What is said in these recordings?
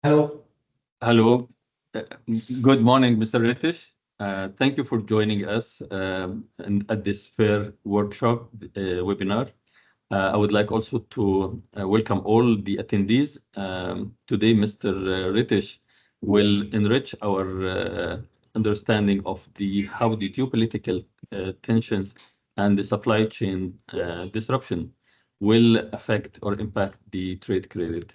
Hello. Hello. Uh, Good morning, Mr. Ritish. Thank you for joining us at this fair workshop webinar. I would like also to welcome all the attendees. Today, Mr. Ritish will enrich our understanding of how the geopolitical tensions and the supply chain disruption will affect or impact the trade credit.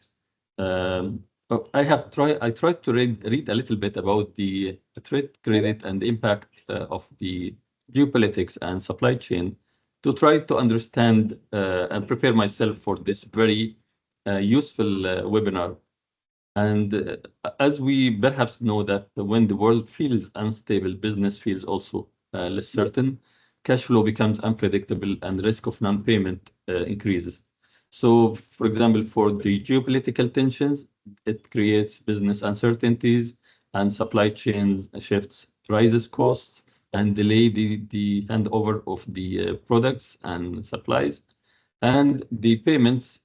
Um, I tried to read a little bit about the trade credit and the impact of the geopolitics and supply chain to try to understand and prepare myself for this very useful webinar. And as we perhaps know that when the world feels unstable, business feels also less certain, cash flow becomes unpredictable, and risk of non-payment increases. So, for example, for the geopolitical tensions, it creates business uncertainties and supply chain shifts, rises costs, and delay the handover of the products and supplies. And the payments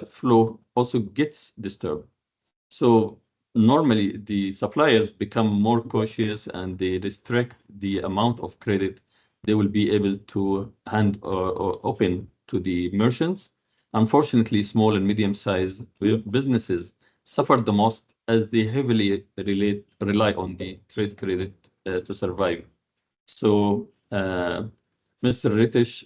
flow also gets disturbed. So normally the suppliers become more cautious and they restrict the amount of credit they will be able to hand or open to the merchants. Unfortunately, small and medium-sized businesses suffer the most as they heavily rely on the trade credit to survive. So, Mr. Ritish,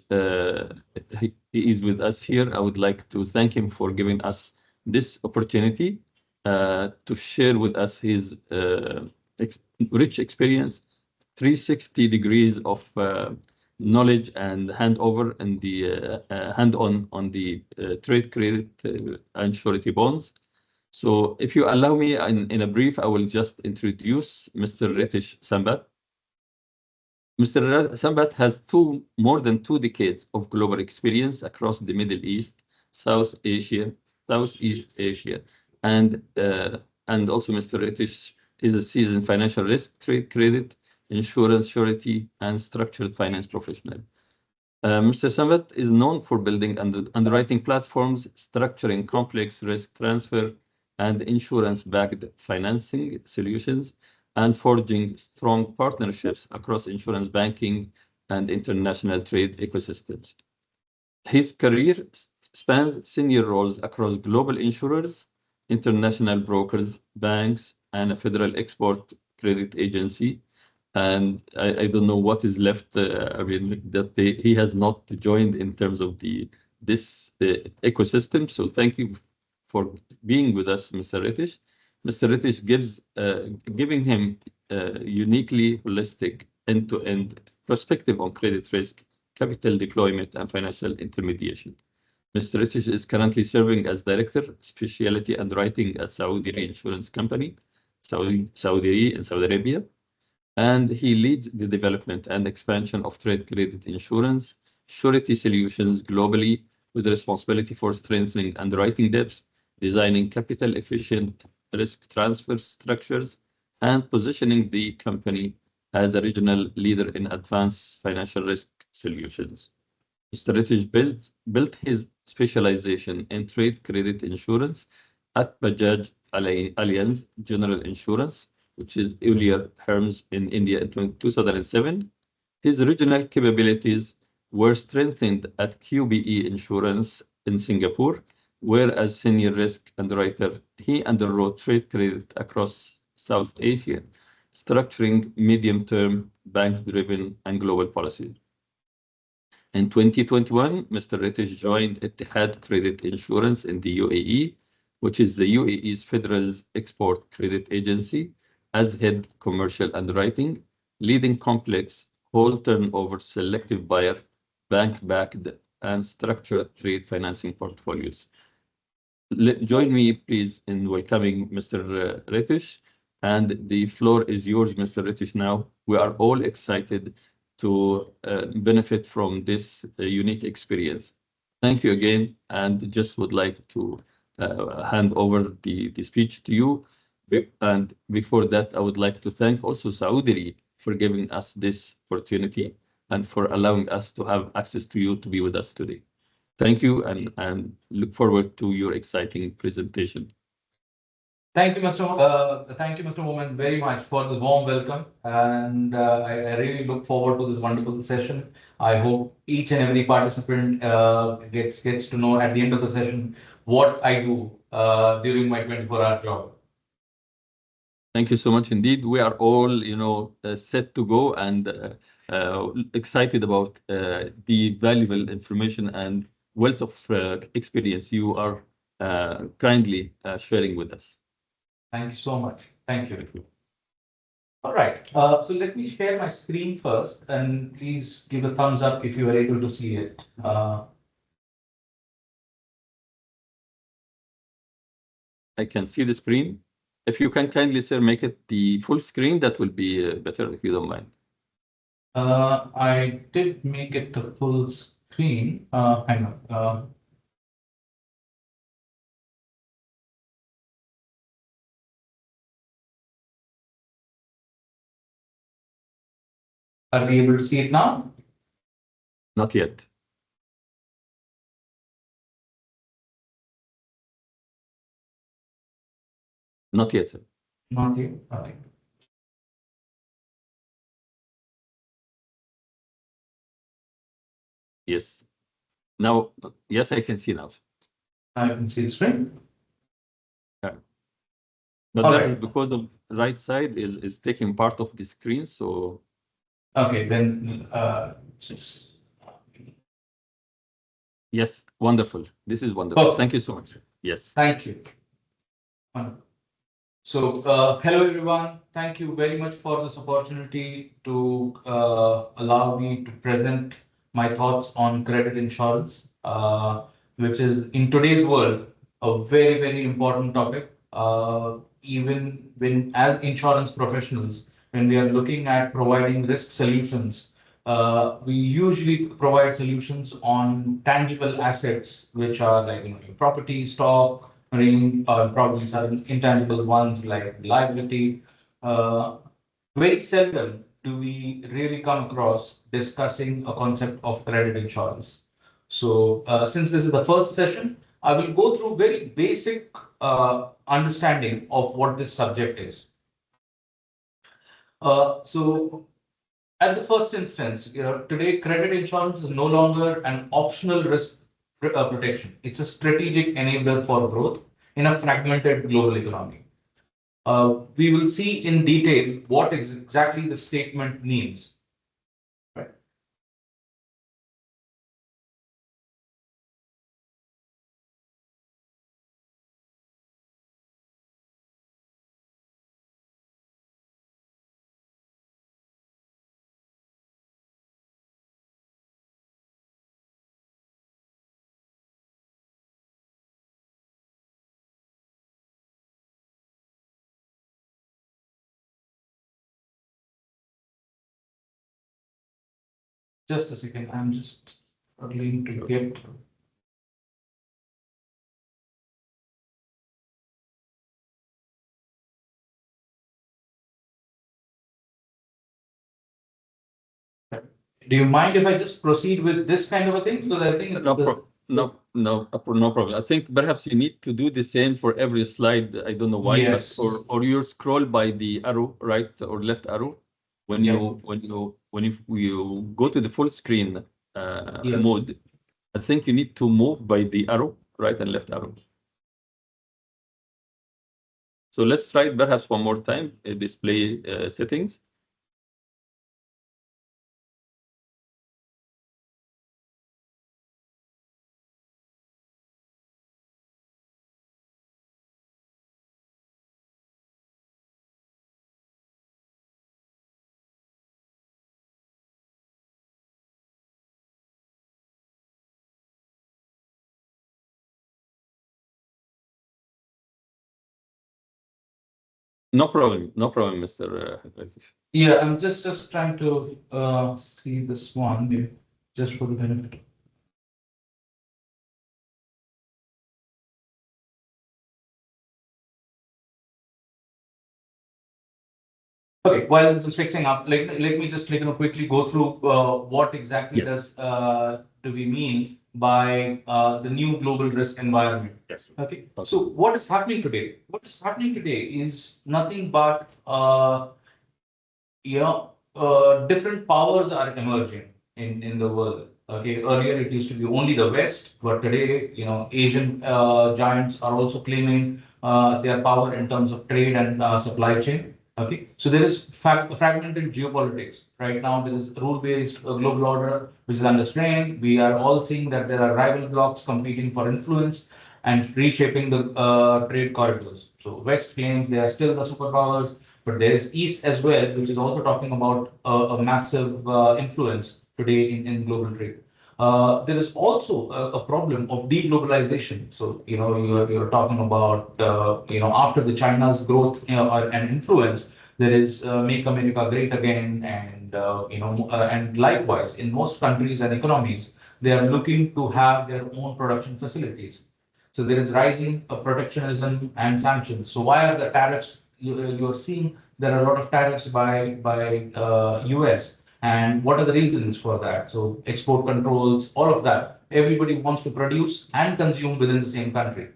he is with us here. I would like to thank him for giving us this opportunity to share with us his ex rich experience, 360 degrees of knowledge and handover and the hand-on on the trade credit and surety bonds. So, if you allow me, in a brief, I will just introduce Mr. Ritish Sambat. Mr. Sambat has more than 2 decades of global experience across the Middle East, South Asia, Southeast Asia, and also Mr. Ritish is a seasoned financial risk, trade credit, insurance, surety, and structured finance professional. Mr. Sambat is known for building underwriting platforms, structuring complex risk transfer and insurance-backed financing solutions, and forging strong partnerships across insurance banking and international trade ecosystems. His career spans senior roles across global insurers, international brokers, banks, and a federal export credit agency. And I don't know what is left. I mean, he has not joined in terms of this ecosystem. So thank you for being with us, Mr. Ritish. Mr. Ritish giving him uniquely holistic end-to-end perspective on credit risk, capital deployment, and financial intermediation. Mr. Ritish is currently serving as Director, Specialty Underwriting at Saudi Reinsurance Company, Saudi Re in Saudi Arabia, and he leads the development and expansion of trade credit insurance, surety solutions globally with responsibility for strengthening underwriting depth, designing capital efficient risk transfer structures, and positioning the company as a regional leader in advanced financial risk solutions. Mr. Ritish built his specialization in trade credit insurance at Bajaj Allianz General Insurance, which is earlier Hermes in India in 2007. His regional capabilities were strengthened at QBE Insurance in Singapore, where as senior risk underwriter, he underwrote trade credit across South Asia, structuring medium-term bank-driven and global policies. In 2021, Mr. Ritish joined Etihad Credit Insurance in the UAE, which is the UAE's federal export credit agency, as head commercial underwriting, leading complex whole turnover selective buyer, bank-backed, and structured trade financing portfolios. Join me, please, in welcoming Mr. Ritish. And the floor is yours, Mr. Ritish, now. We are all excited to benefit from this unique experience. Thank you again, and just would like to hand over the speech to you. And before that, I would like to thank also Saudi for giving us this opportunity and for allowing us to have access to you to be with us today. Thank you, and look forward to your exciting presentation. Thank you, Mr. Momin, very much for the warm welcome, and I really look forward to this wonderful session. I hope each and every participant gets to know at the end of the session what I do during my 24-hour job. Thank you so much indeed. We are all, set to go and excited about the valuable information and wealth of experience you are kindly sharing with us. Thank you so much. Thank you. All right. So let me share my screen first, and please give a thumbs up if you are able to see it. I can see the screen. If you can kindly, sir, make it the full screen, that will be better if you don't mind. I did make it the full screen. Hang on. Are we able to see it now? Not yet. Not yet, sir. Not yet. Okay. Yes. Now, yes, I can see now. I can see the screen. Yeah. But All that's right. because the right side is taking part of the screen, so Okay, then just. yes, wonderful. This is wonderful. Perfect. Thank you so much. Yes. Thank you. Wonderful. So, hello everyone. Thank you very much for this opportunity to allow me to present my thoughts on credit insurance, which is in today's world a very, very important topic. Even when, as insurance professionals, when we are looking at providing risk solutions, we usually provide solutions on tangible assets, which are like your property, stock, marine, probably some intangible ones like liability. Uh, Very seldom do we really come across discussing a concept of credit insurance. So, since this is the first session, I will go through very basic understanding of what this subject is. So, at the first instance, today credit insurance is no longer an optional risk protection. It's a strategic enabler for growth in a fragmented global economy. We will see in detail what exactly the statement means. Right. Just a second, I'm just struggling to get. Do you mind if I just proceed with this kind of a thing? Because I think No problem. I think perhaps you need to do the same for every slide. I don't know why, yes, but or you scroll by the arrow, right or left arrow. When Yeah. you go to the full screen Yes. mode, I think you need to move by the arrow, right and left arrow. So let's try it perhaps one more time. Display settings. No problem. No problem, Mr. Ratish. Yeah, I'm just trying to see this one just for the benefit. Okay, while this is fixing up, let me just quickly go through what exactly Yes. do we mean by the new global risk environment. Yes. Okay. Okay. So what is happening today? What is happening today is nothing but different powers are emerging in the world. Okay, earlier it used to be only the West, but today, Asian giants are also claiming their power in terms of trade and supply chain. Okay, so there is fragmented geopolitics. Right now, there is rule-based global order which is under strain. We are all seeing that there are rival blocs competing for influence and reshaping the trade corridors. So West claims they are still the superpowers, but there is East as well, which is also talking about a massive influence today in global trade. There is also a problem of deglobalization. So, you're talking about, after the China's growth, and influence, there is Make America Great Again. And, and likewise, in most countries and economies, they are looking to have their own production facilities. So there is rising protectionism and sanctions. So why are the tariffs? You're seeing there are a lot of tariffs by US, and what are the reasons for that? So export controls, all of that. Everybody wants to produce and consume within the same country.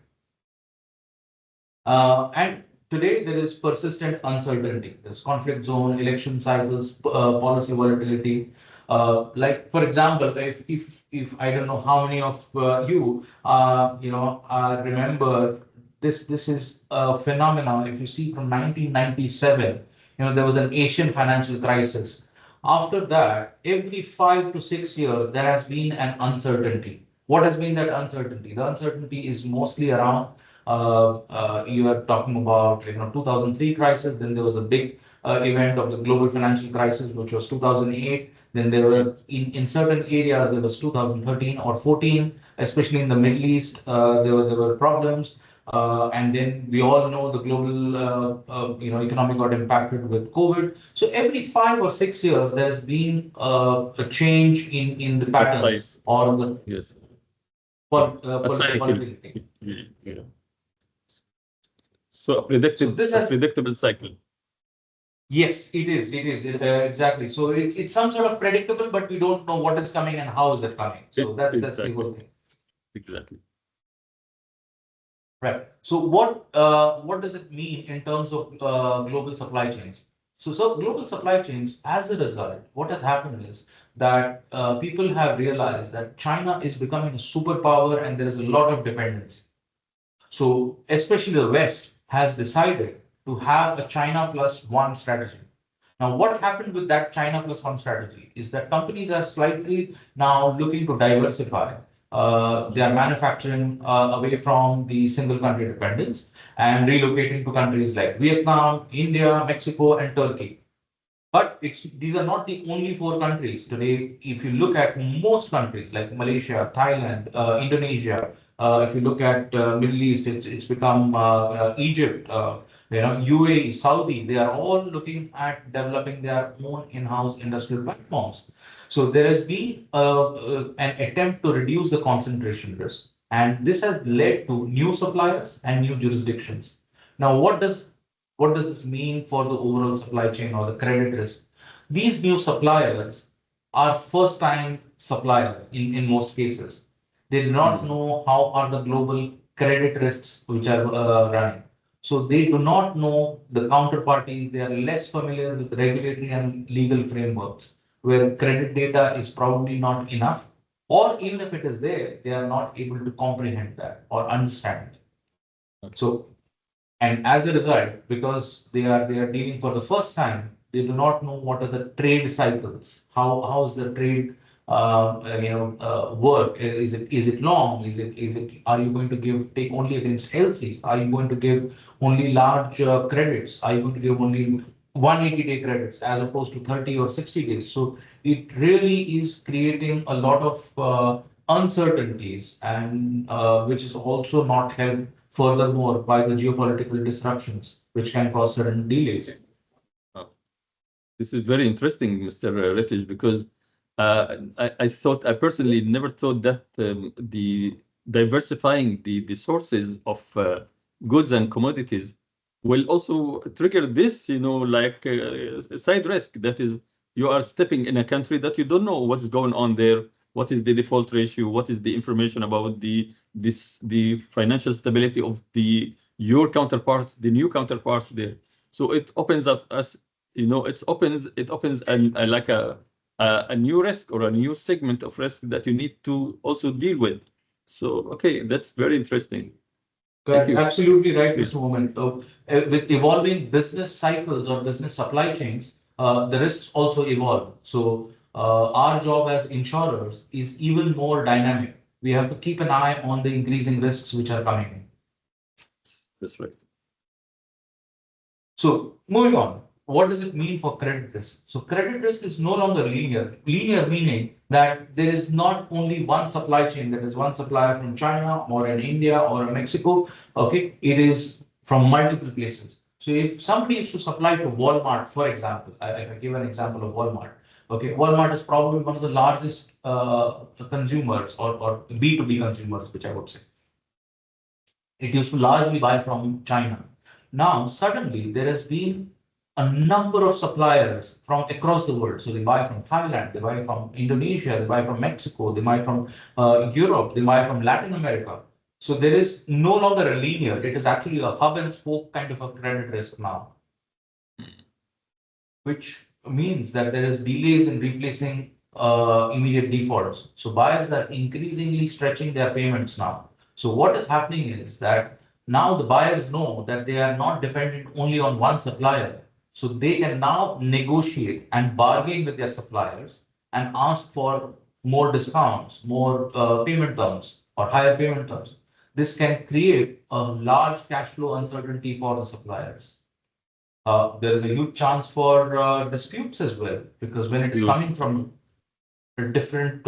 And today there is persistent uncertainty. There's conflict zone, election cycles, policy volatility. Like for example, if I don't know how many of you remember this. This is a phenomenon. If you see from 1997, there was an Asian financial crisis. After that, every 5 to 6 years, there has been an uncertainty. What has been that uncertainty? The uncertainty is mostly around you are talking about 2003 crisis. Then there was a big event of the global financial crisis, which was 2008. Then there were in certain areas there was 2013 or 14, especially in the Middle East. There were problems. And then we all know the global economy got impacted with COVID. So every 5 or 6 years, there's been a change in the patterns or the Yes. A policy cycle. volatility. Yeah. So a predictable cycle. Yes, it is. It is exactly. So it's some sort of predictable, but we don't know what is coming and how is it coming. So that's the Exactly. whole thing. Exactly. Right. So what does it mean in terms of global supply chains? So global supply chains, as a result, what has happened is that people have realized that China is becoming a superpower and there is a lot of dependency. So especially the West has decided to have a China plus one strategy. Now, what happened with that China plus one strategy is that companies are slightly now looking to diversify their manufacturing away from the single country dependence and relocating to countries like Vietnam, India, Mexico, and Turkey. But these are not the only four countries today. If you look at most countries like Malaysia, Thailand, Indonesia, if you look at Middle East, it's become Egypt, UAE, Saudi. They are all looking at developing their own in-house industrial platforms. So there has been an attempt to reduce the concentration risk, and this has led to new suppliers and new jurisdictions. Now, what does this mean for the overall supply chain or the credit risk? These new suppliers are first-time suppliers in most cases. They do not know how are the global credit risks which are running. So they do not know the counterparties. They are less familiar with regulatory and legal frameworks where credit data is probably not enough, or even if it is there, they are not able to comprehend that or understand it. So and as a result, because they are dealing for the first time, they do not know what are the trade cycles. How's the trade work? Is it long? Is it are you going to take only against LCs? Are you going to give only large credits? Are you going to give only 180-day credits as opposed to 30 or 60 days? So it really is creating a lot of uncertainties, and which is also not helped furthermore by the geopolitical disruptions, which can cause certain delays. This is very interesting, Mr. Retish, because I personally never thought that the diversifying the sources of goods and commodities will also trigger this, like side risk. That is, you are stepping in a country that you don't know what's going on there. what is the default ratio, what is the information about the financial stability of your counterparts, the new counterparts there. So it opens up us, it opens like a new risk or a new segment of risk that you need to also deal with. So okay, that's very interesting. Thank Correct. you. Absolutely right, Please. Mr. Woman. With evolving business cycles or business supply chains, the risks also evolve. So our job as insurers is even more dynamic. We have to keep an eye on the increasing risks which are coming in. That's right. So moving on, what does it mean for credit risk? So credit risk is no longer linear. Linear meaning that there is not only one supply chain. There is one supplier from China or in India or in Mexico. Okay, it is from multiple places. So if somebody is to supply to Walmart, for example, I give an example of Walmart. Okay, Walmart is probably one of the largest consumers or B2B consumers, which I would say. It used to largely buy from China. Now, suddenly, there has been a number of suppliers from across the world. So they buy from Thailand, they buy from Indonesia, they buy from Mexico, they buy from Europe, they buy from Latin America. So there is no longer a linear, it is actually a hub and spoke kind of a credit risk now, which means that there is delays in replacing immediate defaults. So buyers are increasingly stretching their payments now. So what is happening is that now the buyers know that they are not dependent only on one supplier. So they can now negotiate and bargain with their suppliers and ask for more discounts, more payment terms or higher payment terms. This can create a large cash flow uncertainty for the suppliers. There is a huge chance for disputes as well, because when it is Disputes. coming from different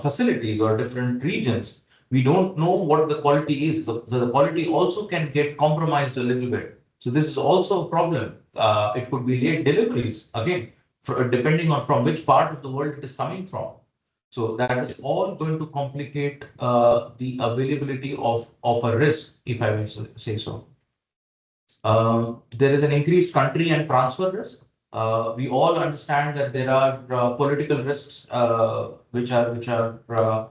facilities or different regions, we don't know what the quality is. The quality also can get compromised a little bit. So this is also a problem. It could be late deliveries, again, depending on from which part of the world it is coming from. So that is Yes. all going to complicate the availability of a risk, if I may say so. There is an increased country and transfer risk. We all understand that there are political risks which are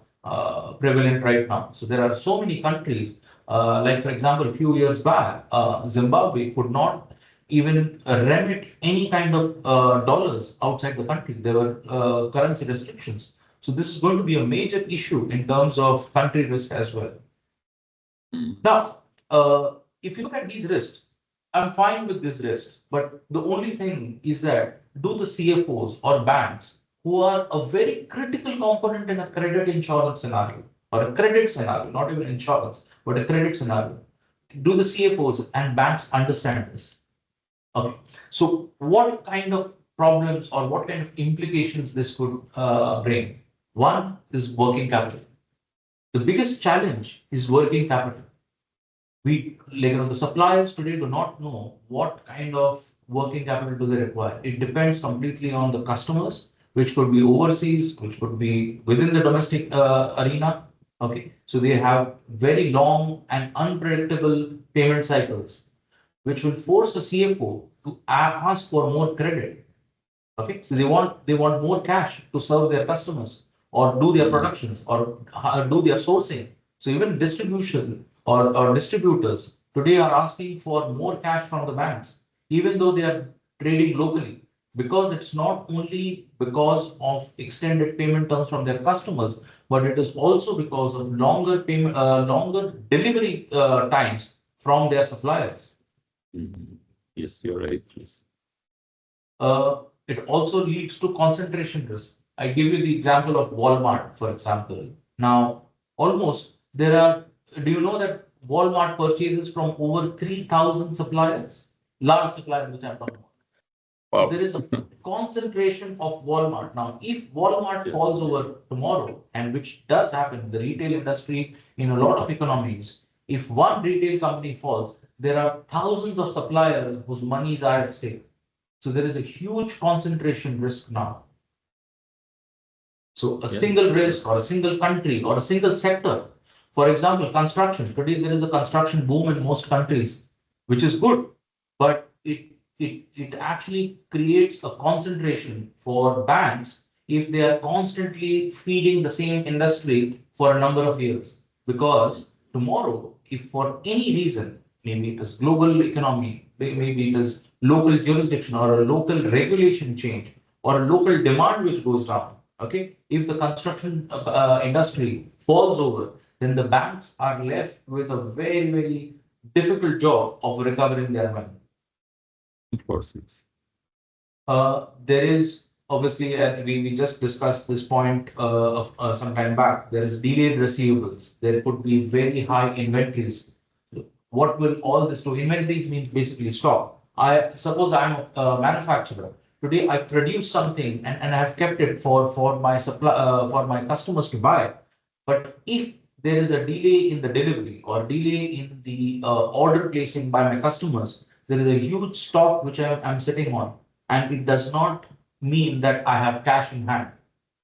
prevalent right now. So there are so many countries. Like for example, a few years back, Zimbabwe could not even remit any kind of dollars outside the country. There were currency restrictions. So this is going to be a major issue in terms of country risk as well. Now, if you look at these risks, I'm fine with these risks, but the only thing is that do the CFOs or banks, who are a very critical component in a credit insurance scenario or a credit scenario, not even insurance, but a credit scenario, do the CFOs and banks understand this? Okay, so what kind of problems or what kind of implications this could bring? One is working capital. The biggest challenge is working capital. The suppliers today do not know what kind of working capital do they require. It depends completely on the customers, which could be overseas, which could be within the domestic arena. Okay, so they have very long and unpredictable payment cycles, which will force a CFO to ask for more credit. Okay, so they want more cash to serve their customers or do their productions or do their sourcing. So even distribution or distributors today are asking for more cash from the banks, even though they are trading locally, because it's not only because of extended payment terms from their customers, but it is also because of longer delivery times from their suppliers. Mhm. Yes, you're right. Yes. It also leads to concentration risk. I give you the example of Walmart, for example. Now, almost there are, do you know that Walmart purchases from over 3,000 suppliers? Large suppliers, which I'm talking about. So Wow. there is a concentration of Walmart. Now, if Walmart Yes. falls over tomorrow, and which does happen in the retail industry in a lot of economies, if one retail company falls, there are thousands of suppliers whose monies are at stake. So there is a huge concentration risk now. So a Yeah. single risk or a single country or a single sector, for example, construction. Today there is a construction boom in most countries, which is good, but it actually creates a concentration for banks if they are constantly feeding the same industry for a number of years. Because tomorrow, if for any reason, maybe it is global economy, maybe it is local jurisdiction or a local regulation change or a local demand which goes down, okay, if the construction industry falls over, then the banks are left with a very, very difficult job of recovering their money. Of course, yes. There is obviously, we just discussed this point of some time back. There is delayed receivables. There could be very high inventories. What will all this do? Inventories means basically stock. I suppose I'm a manufacturer. Today I produce something and I have kept it for my supply for my customers to buy. But if there is a delay in the delivery or delay in the order placing by my customers, there is a huge stock which I'm sitting on, and it does not mean that I have cash in hand.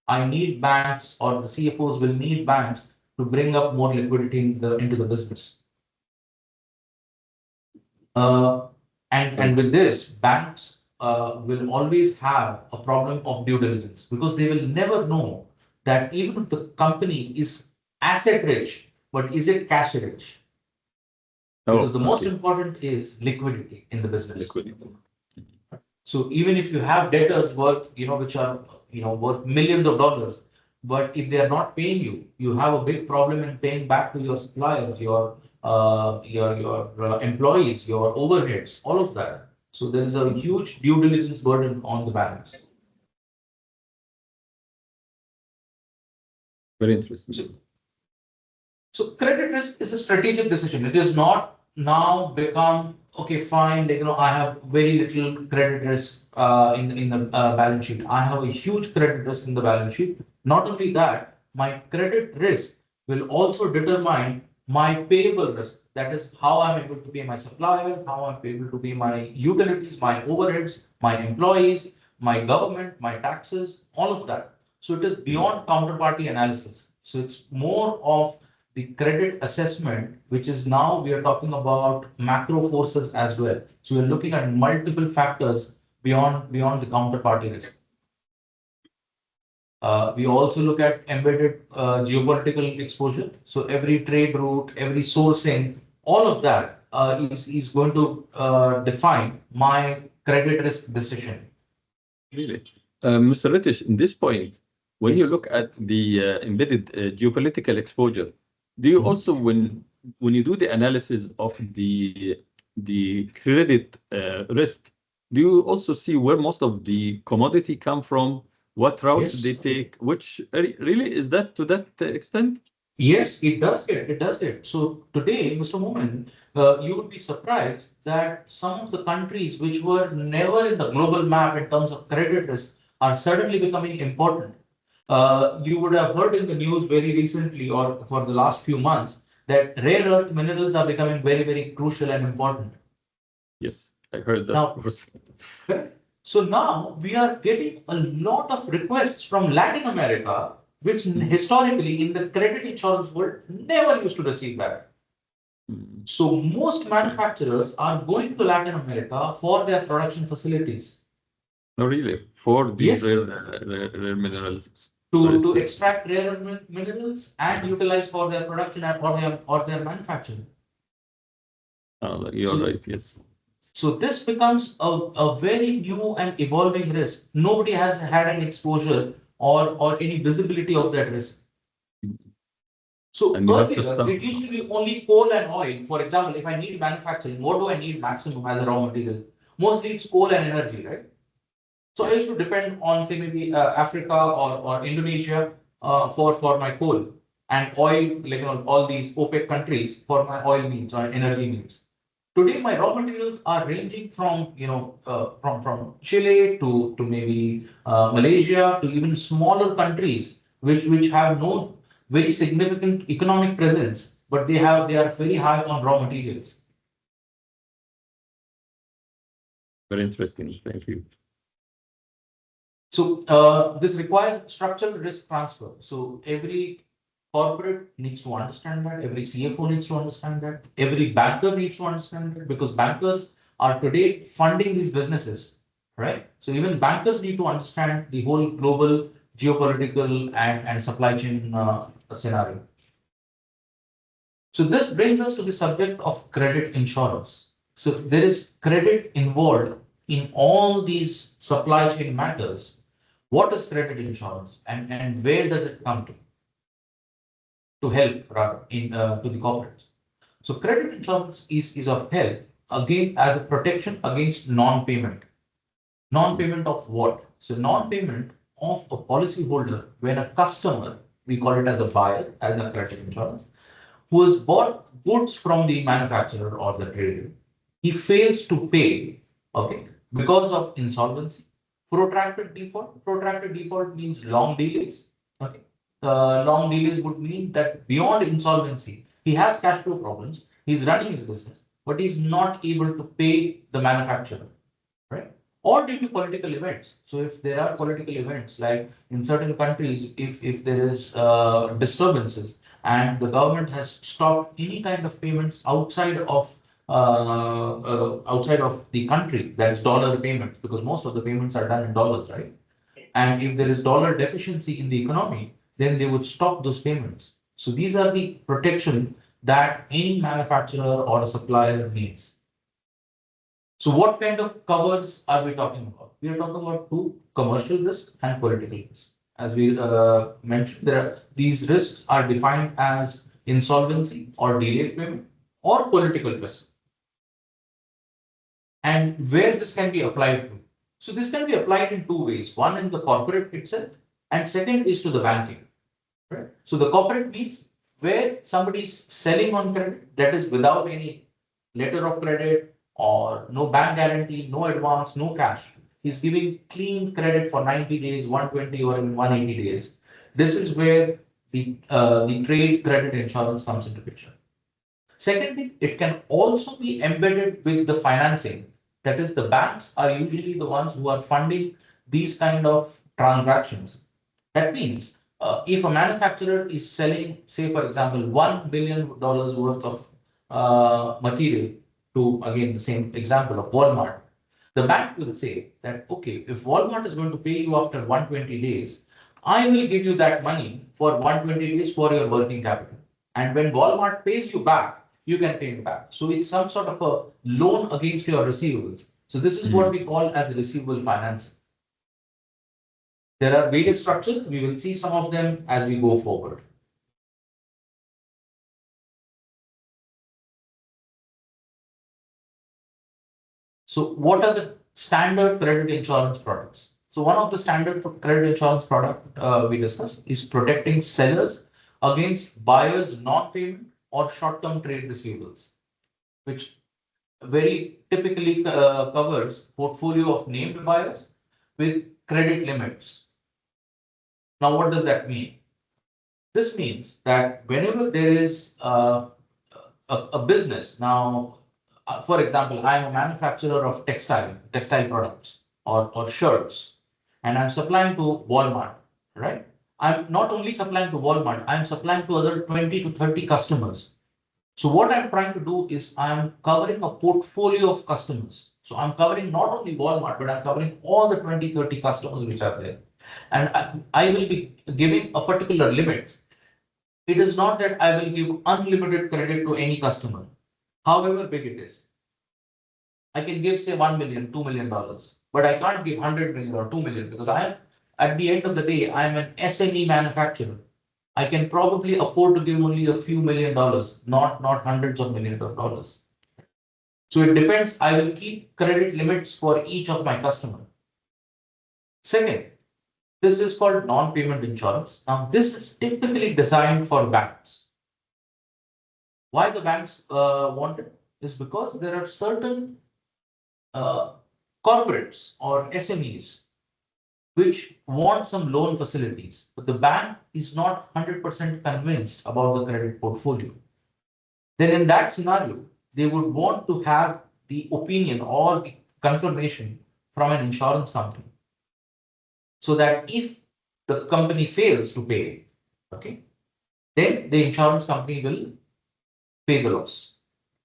I need banks, or the CFOs will need banks to bring up more liquidity into the business. Uh, and with this, banks will always have a problem of due diligence because they will never know that even if the company is asset rich, but is it cash rich? Because Oh, the most okay. important is liquidity in the business. Liquidity. So even if you have debtors worth, which are, worth millions of dollars, but if they are not paying you, you have a big problem in paying back to your suppliers, your employees, your overheads, all of that. So there is a huge due diligence burden on the banks. Very interesting. So credit risk is a strategic decision. It is not now become okay, fine. I have very little credit risk in the balance sheet. I have a huge credit risk in the balance sheet. Not only that, my credit risk will also determine my payable risk. That is how I'm able to pay my supplier, how I'm able to pay my utilities, my overheads, my employees, my government, my taxes, all of that. So it is beyond counterparty analysis. So it's more of the credit assessment, which is now we are talking about macro forces as well. So we're looking at multiple factors beyond the counterparty risk. We also look at embedded geopolitical exposure. So every trade route, every sourcing, all of that is going to define my credit risk decision. Really? Mr. Ritish, in this point, when you Yes. look at the embedded geopolitical exposure, do you also, when you do the analysis of the credit risk, do you also see where most of the commodity come from, what routes Yes. they take, which really is that to that extent? Yes, it does get. It does get. So today, Mr. Momin, you would be surprised that some of the countries which were never in the global map in terms of credit risk are suddenly becoming important. You would have heard in the news very recently or for the last few months that rare earth minerals are becoming very, very crucial and important. Yes, I heard that, of Now, course. correct. So now we are getting a lot of requests from Latin America, which historically in the credit insurance world never used to receive that. Mm. So most manufacturers are going to Latin America for their production facilities. No, really, for these Yes, rare minerals. to extract rare minerals and utilize for their production and or their manufacturing. You're So right, yes. So this becomes a very new and evolving risk. Nobody has had an exposure or any visibility of that risk. So And you have to earlier, start. it used to be only coal and oil. For example, if I need manufacturing, what do I need maximum as a raw material? Mostly it's coal and energy, right? So I used Yes. to depend on, say, maybe Africa or Indonesia for my coal and oil, like all these OPEC countries for my oil needs or energy needs. Today, my raw materials are ranging from from Chile to maybe Malaysia to even smaller countries which have no very significant economic presence, but they are very high on raw materials. Very interesting. Thank you. So this requires structural risk transfer. So every corporate needs to understand that. Every CFO needs to understand that. Every banker needs to understand that because bankers are today funding these businesses, right? So even bankers need to understand the whole global geopolitical and supply chain scenario. So this brings us to the subject of credit insurance. So if there is credit involved in all these supply chain matters, what is credit insurance and where does it come to help rather in to the corporates? So credit insurance is of help again as a protection against non-payment. Non-payment of what? So non-payment of a policyholder when a customer, we call it as a buyer, as a credit insurance, who has bought goods from the manufacturer or the trader, he fails to pay, okay, because of insolvency, protracted default. Protracted default means long delays. Okay, long delays would mean that beyond insolvency, he has cash flow problems. He's running his business, but he's not able to pay the manufacturer, right? Or due to political events. So if there are political events, like in certain countries, if there is disturbances and the government has stopped any kind of payments outside of the country, that's dollar payments, because most of the payments are done in dollars, right? And if there is dollar deficiency in the economy, then they would stop those payments. So these are the protection that any manufacturer or a supplier needs. So what kind of covers are we talking about? We are talking about two: commercial risk and political risk. As we mentioned, these risks are defined as insolvency or delayed payment or political risk. And where this can be applied to. So this can be applied in two ways. One in the corporate itself, and second is to the banking. Right? So the corporate means where somebody is selling on credit, that is without any letter of credit or no bank guarantee, no advance, no cash. He's giving clean credit for 90 days, 120 or even 180 days. This is where the trade credit insurance comes into picture. Secondly, it can also be embedded with the financing. That is, the banks are usually the ones who are funding these kind of transactions. That means if a manufacturer is selling, say, for example, $1 billion worth of material to, again, the same example of Walmart, the bank will say that, okay, if Walmart is going to pay you after 120 days, I will give you that money for 120 days for your working capital. And when Walmart pays you back, you can pay me back. So it's some sort of a loan against your receivables. So this is what we call as receivable financing. There are various structures. We will see some of them as we go forward. So what are the standard credit insurance products? So one of the standard credit insurance product we discussed is protecting sellers against buyers' non-payment or short-term trade receivables, which very typically covers portfolio of named buyers with credit limits. Now, what does that mean? This means that whenever there is a business, now, for example, I am a manufacturer of textile products or shirts, and I'm supplying to Walmart, right? I'm not only supplying to Walmart, I'm supplying to other 20 to 30 customers. So what I'm trying to do is I'm covering a portfolio of customers. So I'm covering not only Walmart, but I'm covering all the 20, 30 customers which are there. And I will be giving a particular limit. It is not that I will give unlimited credit to any customer, however big it is. I can give, say, $1 million, $2 million, but I can't give 100 million or 2 million because at the end of the day, I'm an SME manufacturer. I can probably afford to give only a few $1 million, not hundreds of millions of dollars. So it depends. I will keep credit limits for each of my customers. Second, this is called non-payment insurance. Now, this is typically designed for banks. Why the banks want it is because there are certain uh, corporates or SMEs which want some loan facilities, but the bank is not 100% convinced about the credit portfolio. Then in that scenario, they would want to have the opinion or the confirmation from an insurance company. So that if the company fails to pay, okay, then the insurance company will pay the loss.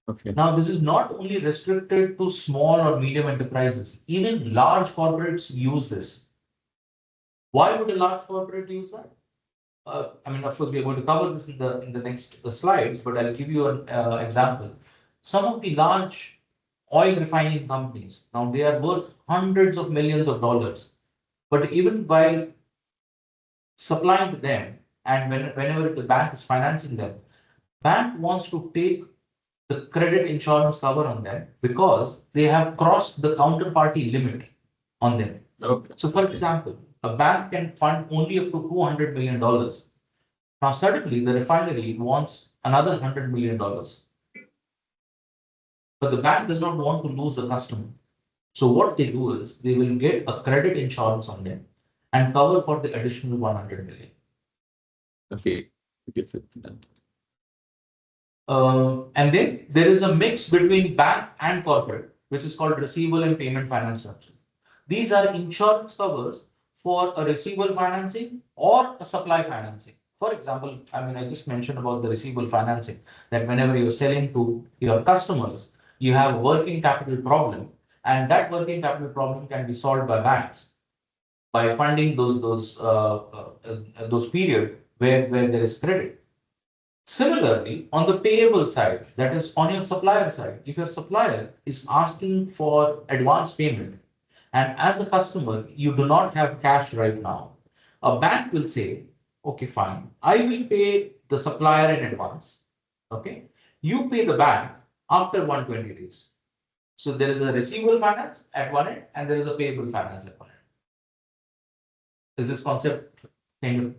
Okay. Now, this is not only restricted to small or medium enterprises, even large corporates use this. Why would a large corporate use that? I mean, of course, we are going to cover this in the next slides, but I'll give you an example. Some of the large oil refining companies, now they are worth hundreds of millions of dollars, but even while supplying to them, and whenever the bank is financing them, bank wants to take the credit insurance cover on them because they have crossed the counterparty limit on them. Okay. So, for example, a bank can fund only up to $200 million. Now, suddenly, the refinery wants another $100 million, but the bank does not want to lose the customer. So, what they do is they will get a credit insurance on them and cover for the additional 100 million. Okay. Get it. And then there is a mix between bank and corporate, which is called receivable and payment finance structure. These are insurance covers for a receivable financing or a supply financing. For example, I mean, I just mentioned about the receivable financing, that whenever you're selling to your customers, you have a working capital problem, and that working capital problem can be solved by banks by funding those period where there is credit. Similarly, on the payable side, that is on your supplier side, if your supplier is asking for advance payment, and as a customer, you do not have cash right now, a bank will say, okay, fine, I will pay the supplier in advance. Okay, you pay the bank after 120 days. So there is a receivable finance at one end and there is a payable finance at one end. Is this concept kind of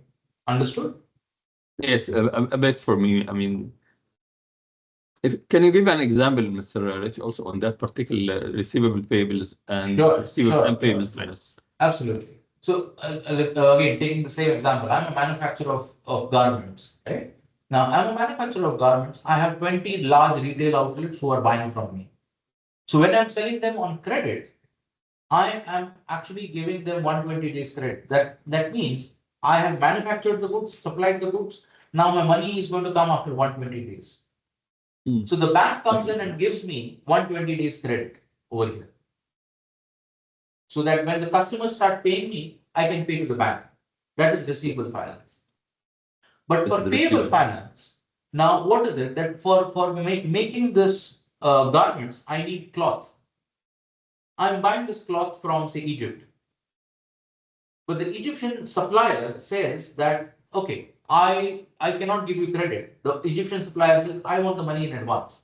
understood? Yes, a bit for me. I mean, can you give an example, Mr. Rich, also on that particular receivable payables and receivable and payables finance? Absolutely. So again, taking the same example, I'm a manufacturer of garments, right? Now, I'm a manufacturer of garments. I have 20 large retail outlets who are buying from me. So when I'm selling them on credit, I am actually giving them 120 days credit. That means I have manufactured the goods, supplied the goods. Now my money is going to come after 120 days. So the bank comes in and gives me 120 days credit over here. So that when the customers start paying me, I can pay to the bank. That is receivable finance. But for payable finance, now what is it that for making this garments, I need cloth. I'm buying this cloth from, say, Egypt. But the Egyptian supplier says that, okay, I cannot give you credit. The Egyptian supplier says, I want the money in advance.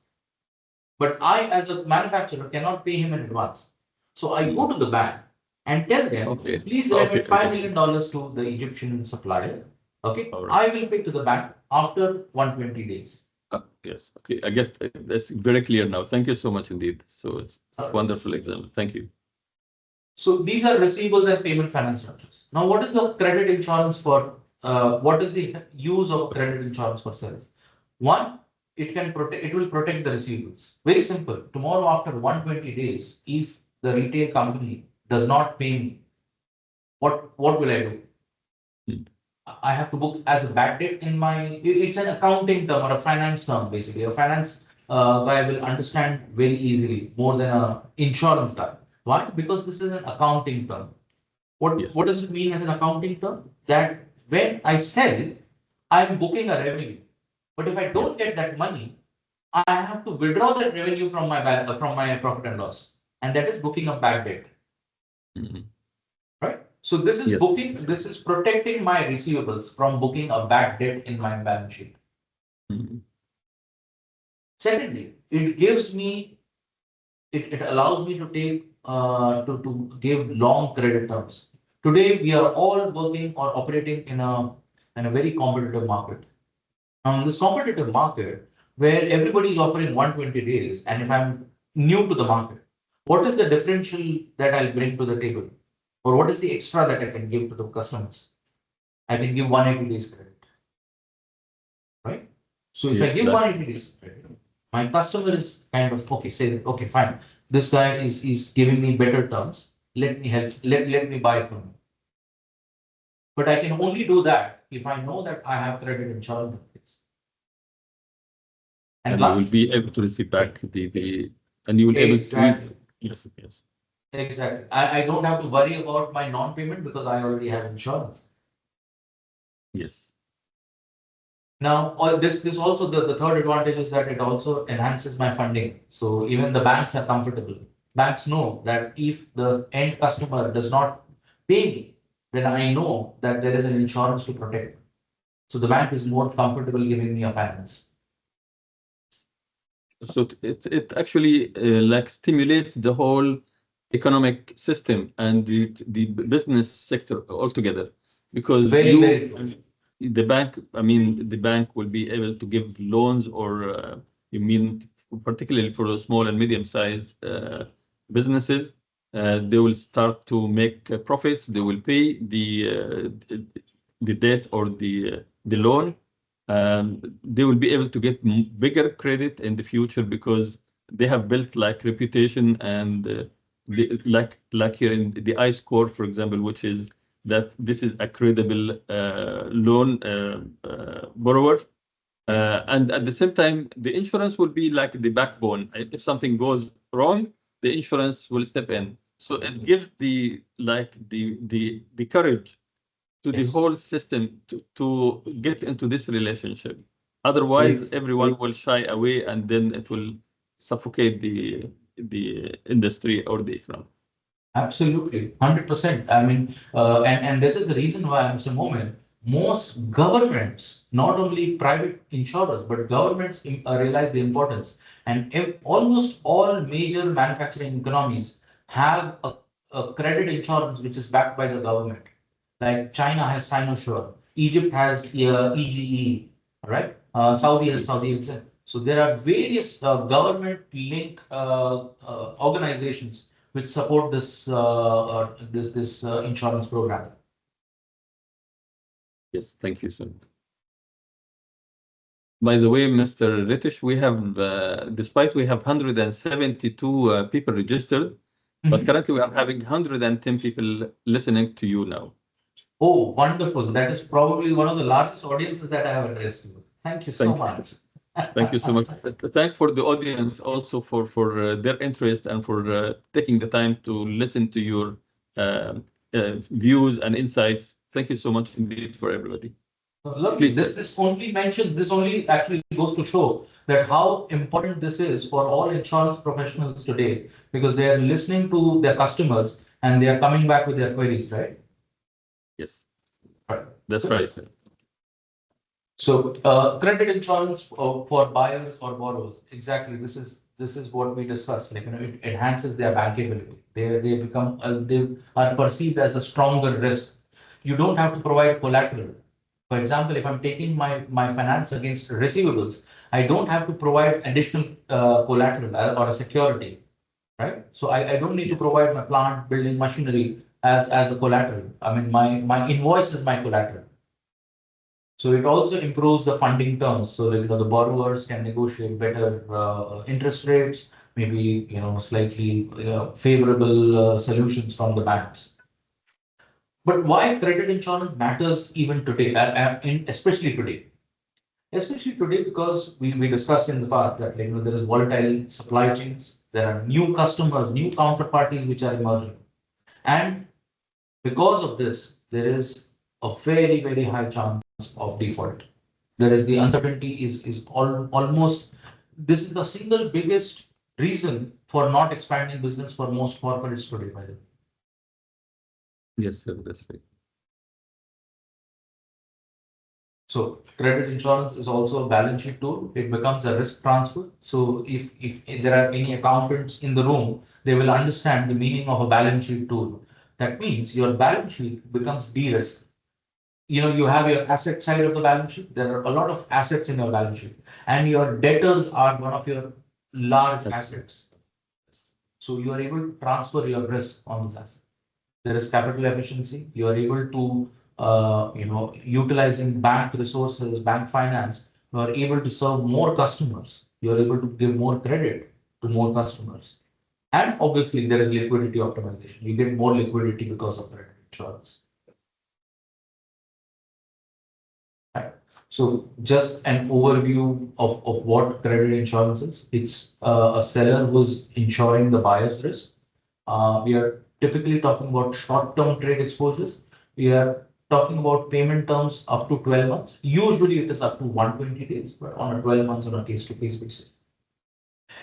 But I, as a manufacturer, cannot pay him in advance. So I go to the bank and tell them, please remit $5 million to the Egyptian supplier. Okay, I will pay to the bank after 120 days. Yes, okay, I get it. That's very clear now. Thank you so much indeed. So it's a wonderful example. Thank you. So these are receivables and payment finance structures. Now, what is the credit insurance for? What is the use of credit insurance for sales? One, it can protect. It will protect the receivables. Very simple. Tomorrow, after 120 days, if the retail company does not pay me, what will I do? I have to book as a bad debt in my. It's an accounting term or a finance term, basically. A finance guy will understand very easily more than a insurance guy. Why? Because this is an accounting term. What does it mean as an accounting term? That when I sell, I'm booking a revenue. But if I don't get that money, I have to withdraw that revenue from my profit and loss, and that is booking a bad debt. Right? So this is booking. This is protecting my receivables from booking a bad debt in my balance sheet. Secondly, it gives me. It allows me to take to give long credit terms. Today, we are all working or operating in a very competitive market. In this competitive market, where everybody is offering 120 days, and if I'm new to the market, what is the differential that I'll bring to the table? Or what is the extra that I can give to the customers? I can give 180 days credit. Right? So if I give 180 days credit, my customer is kind of okay, say, okay, fine. This guy is giving me better terms. Let me help, let me buy from him. But I can only do that if I know that I have credit insurance in place. And you will be able to receive back and you will able to. Yes. Exactly. I don't have to worry about my non-payment because I already have insurance. Yes. Now, all this also the third advantage is that it also enhances my funding. So even the banks are comfortable. Banks know that if the end customer does not pay me, then I know that there is an insurance to protect. So the bank is more comfortable giving me a finance. So it actually like stimulates the whole economic system and the business sector altogether, because Very, very you true. the bank, I mean, the bank will be able to give loans, or you mean particularly for the small and medium-sized businesses, they will start to make profits. They will pay the debt or the loan. They will be able to get bigger credit in the future because they have built like reputation and like here in the I score, for example, which is that this is a credible loan borrower. Yes. And at the same time, the insurance will be like the backbone. If something goes wrong, the insurance will step in. So it gives the courage to the Yes. whole system to get into this relationship. Otherwise, Very, everyone will shy away, and then it will suffocate the industry or the economy. absolutely, 100%. I mean, and this is the reason why, Mr. Momin, most governments, not only private insurers, but governments realize the importance. And if almost all major manufacturing economies have a credit insurance which is backed by the government. Like China has Sinosure, Egypt has EGE, right? Saudi has Yes. Saudi Exim. So there are various government-linked organizations which support this insurance program. Yes. Thank you, sir. By the way, Mr. Ritish, we have, despite we have 172 people registered, but Mhm. currently we are having 110 people listening to you now. Oh, wonderful. That is probably one of the largest audiences that I have addressed you. Thank you so Thank you. much. Thank you so much. Thank for the audience also for their interest and for taking the time to listen to your uh, views and insights. Thank you so much indeed for everybody. Lovely. Please, This sir. this only mentions this only actually goes to show that how important this is for all insurance professionals today because they are listening to their customers and they are coming back with their queries, right? Yes, Right. that's right, sir. So, credit insurance for buyers or borrowers. Exactly. This is what we discussed. Like, it enhances their bankability. They become they are perceived as a stronger risk. You don't have to provide collateral. For example, if I'm taking my finance against receivables, I don't have to provide additional collateral or a security, right? So I don't need to Yes. provide my plant, building, machinery as a collateral. I mean, my invoice is my collateral. So it also improves the funding terms. So that, the borrowers can negotiate better interest rates, maybe slightly favorable solutions from the banks. But why credit insurance matters even today, especially today? Especially today because we discussed in the past that there is volatile supply chains, there are new customers, new counterparties which are emerging, and because of this, there is a very very high chance of default. There is the uncertainty is almost this is the single biggest reason for not expanding business for most corporates today, by the way. Yes, sir. That's right. So credit insurance is also a balance sheet tool. It becomes a risk transfer. So if there are any accountants in the room, they will understand the meaning of a balance sheet tool. That means your balance sheet becomes de-risked. You have your asset side of the balance sheet. There are a lot of assets in your balance sheet, and your debtors are one of your large Yes. assets. Yes. So you are able to transfer your risk on those assets. There is capital efficiency. You are able to, utilizing bank resources, bank finance, you are able to serve more customers. You are able to give more credit to more customers. And obviously, there is liquidity optimization. You get more liquidity because of credit insurance. Right. So just an overview of what credit insurance is. It's a seller who's insuring the buyer's risk. We are typically talking about short-term trade exposures. We are talking about payment terms up to 12 months. Usually it is up to 120 days, but on a 12 months on a case-to-case basis.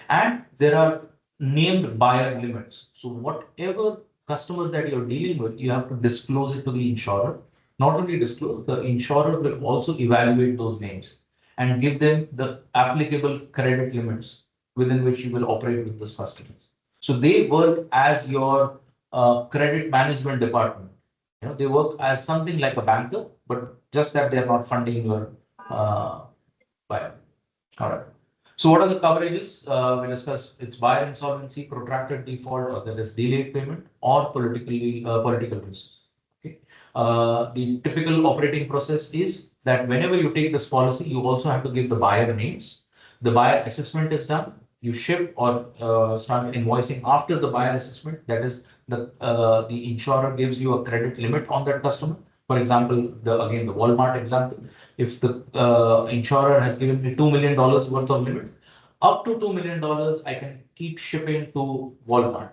And there are named buyer limits. So whatever customers that you're dealing with, you have to disclose it to the insurer. Not only disclose, the insurer will also evaluate those names and give them the applicable credit limits within which you will operate with those customers. So they work as your credit management department. They work as something like a banker, but just that they're not funding your buyer. All right. So what are the coverages? We discussed it's buyer insolvency, protracted default, or that is delayed payment, or political risk. Okay. The typical operating process is that whenever you take this policy, you also have to give the buyer names. The buyer assessment is done. You ship or start invoicing after the buyer assessment. That is the insurer gives you a credit limit on that customer. For example, the Walmart example, if the insurer has given me $2 million worth of limit, up to $2 million, I can keep shipping to Walmart.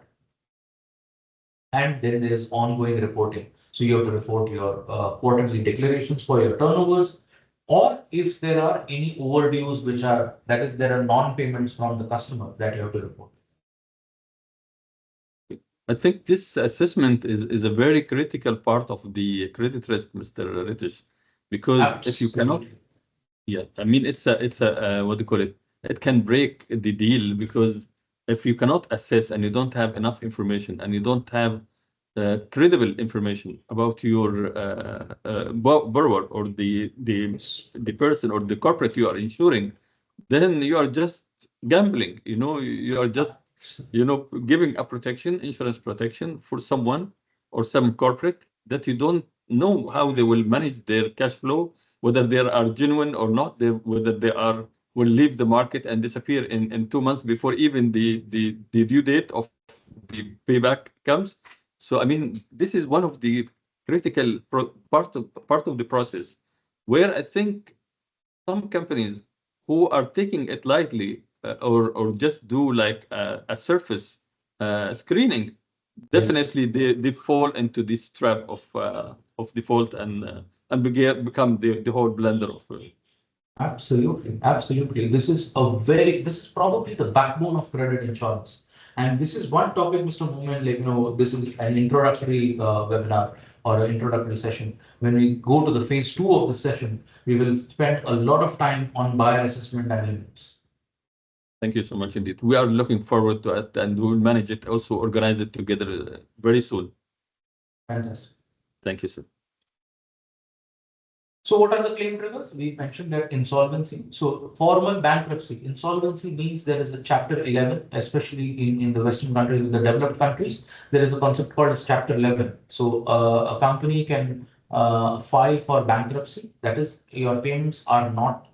And then there is ongoing reporting. So you have to report your quarterly declarations for your turnovers, or if there are any overdues, there are non-payments from the customer that you have to report. I think this assessment is a very critical part of the credit risk, Mr. Ritish, because if you cannot, yeah, I mean, it's a what do you call it? It can break the deal because if you cannot assess and you don't have enough information and you don't have credible information about your borrower or the person or the corporate you are insuring, then you are just gambling. You are just giving a insurance protection for someone or some corporate that you don't know how they will manage their cash flow, whether they are genuine or not, whether they will leave the market and disappear in 2 months before even the due date of the payback comes. So, I mean, this is one of the critical part of the process where I think some companies who are taking it lightly or just do like a surface screening, definitely they fall into this trap of default and become the whole blender of it. Absolutely, absolutely. This is probably the backbone of credit insurance. And this is one topic, Mr. Moomin, this is an introductory webinar or an introductory session. When we go to the phase 2 of the session, we will spend a lot of time on buyer assessment and limits. Thank you so much indeed. We are looking forward to it and we will manage it, also organize it together very soon. Fantastic. Thank you, sir. So what are the claim triggers? We mentioned that insolvency. So formal bankruptcy. Insolvency means there is a chapter 11, especially in the Western countries, in the developed countries, there is a concept called as chapter 11. So a company can file for bankruptcy. That is, your payments are not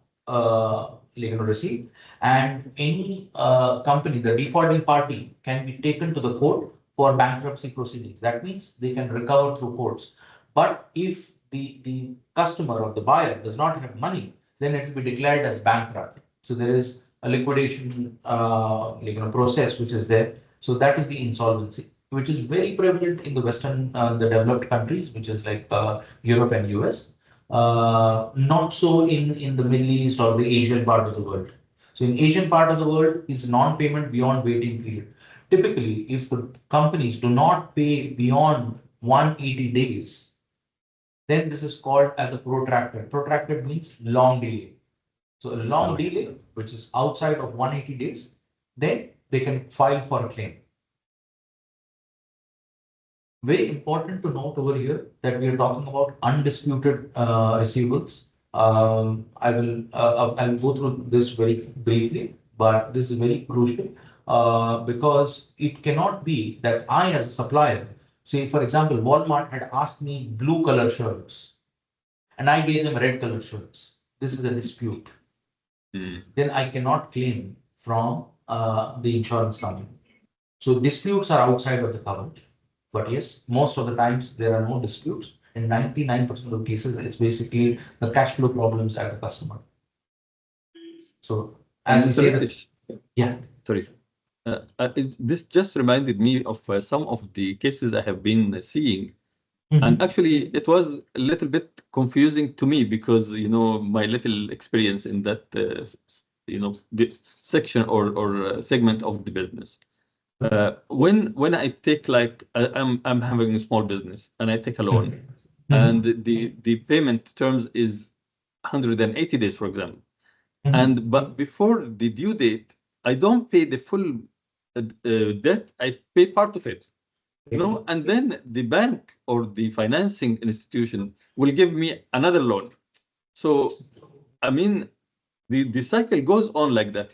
received. And any company, the defaulting party, can be taken to the court for bankruptcy proceedings. That means they can recover through courts. But if the customer or the buyer does not have money, then it will be declared as bankrupt. So there is a liquidation process which is there. So that is the insolvency, which is very prevalent in the Western, the developed countries, which is like Europe and US. Not so in the Middle East or the Asian part of the world. So in Asian part of the world is non-payment beyond waiting period. Typically, if the companies do not pay beyond 180 days, then this is called as a protracted. Protracted means long delay. So a long delay, which is outside of 180 days, then they can file for a claim. Very important to note over here that we are talking about undisputed receivables. I'll go through this very briefly, but this is very crucial because it cannot be that I, as a supplier, say, for example, Walmart had asked me blue color shirts and I gave them red color shirts. This is a dispute. Then I cannot claim from the insurance company. So disputes are outside of the coverage. But yes, most of the times there are no disputes. In 99% of cases, it's basically the cash flow problems at the customer. So as we say, Yeah. Sorry. This just reminded me of some of the cases I have been seeing. And Mhm. actually, it was a little bit confusing to me because, my little experience in that, section or segment of the business. When I take like I'm having a small business and I take a loan, Mhm. and Mhm. the payment terms is 180 days, for example. Mhm. But before the due date, I don't pay the full debt. I pay part of it, and then the bank or the financing institution will give me another loan. So, I mean, the cycle goes on like that.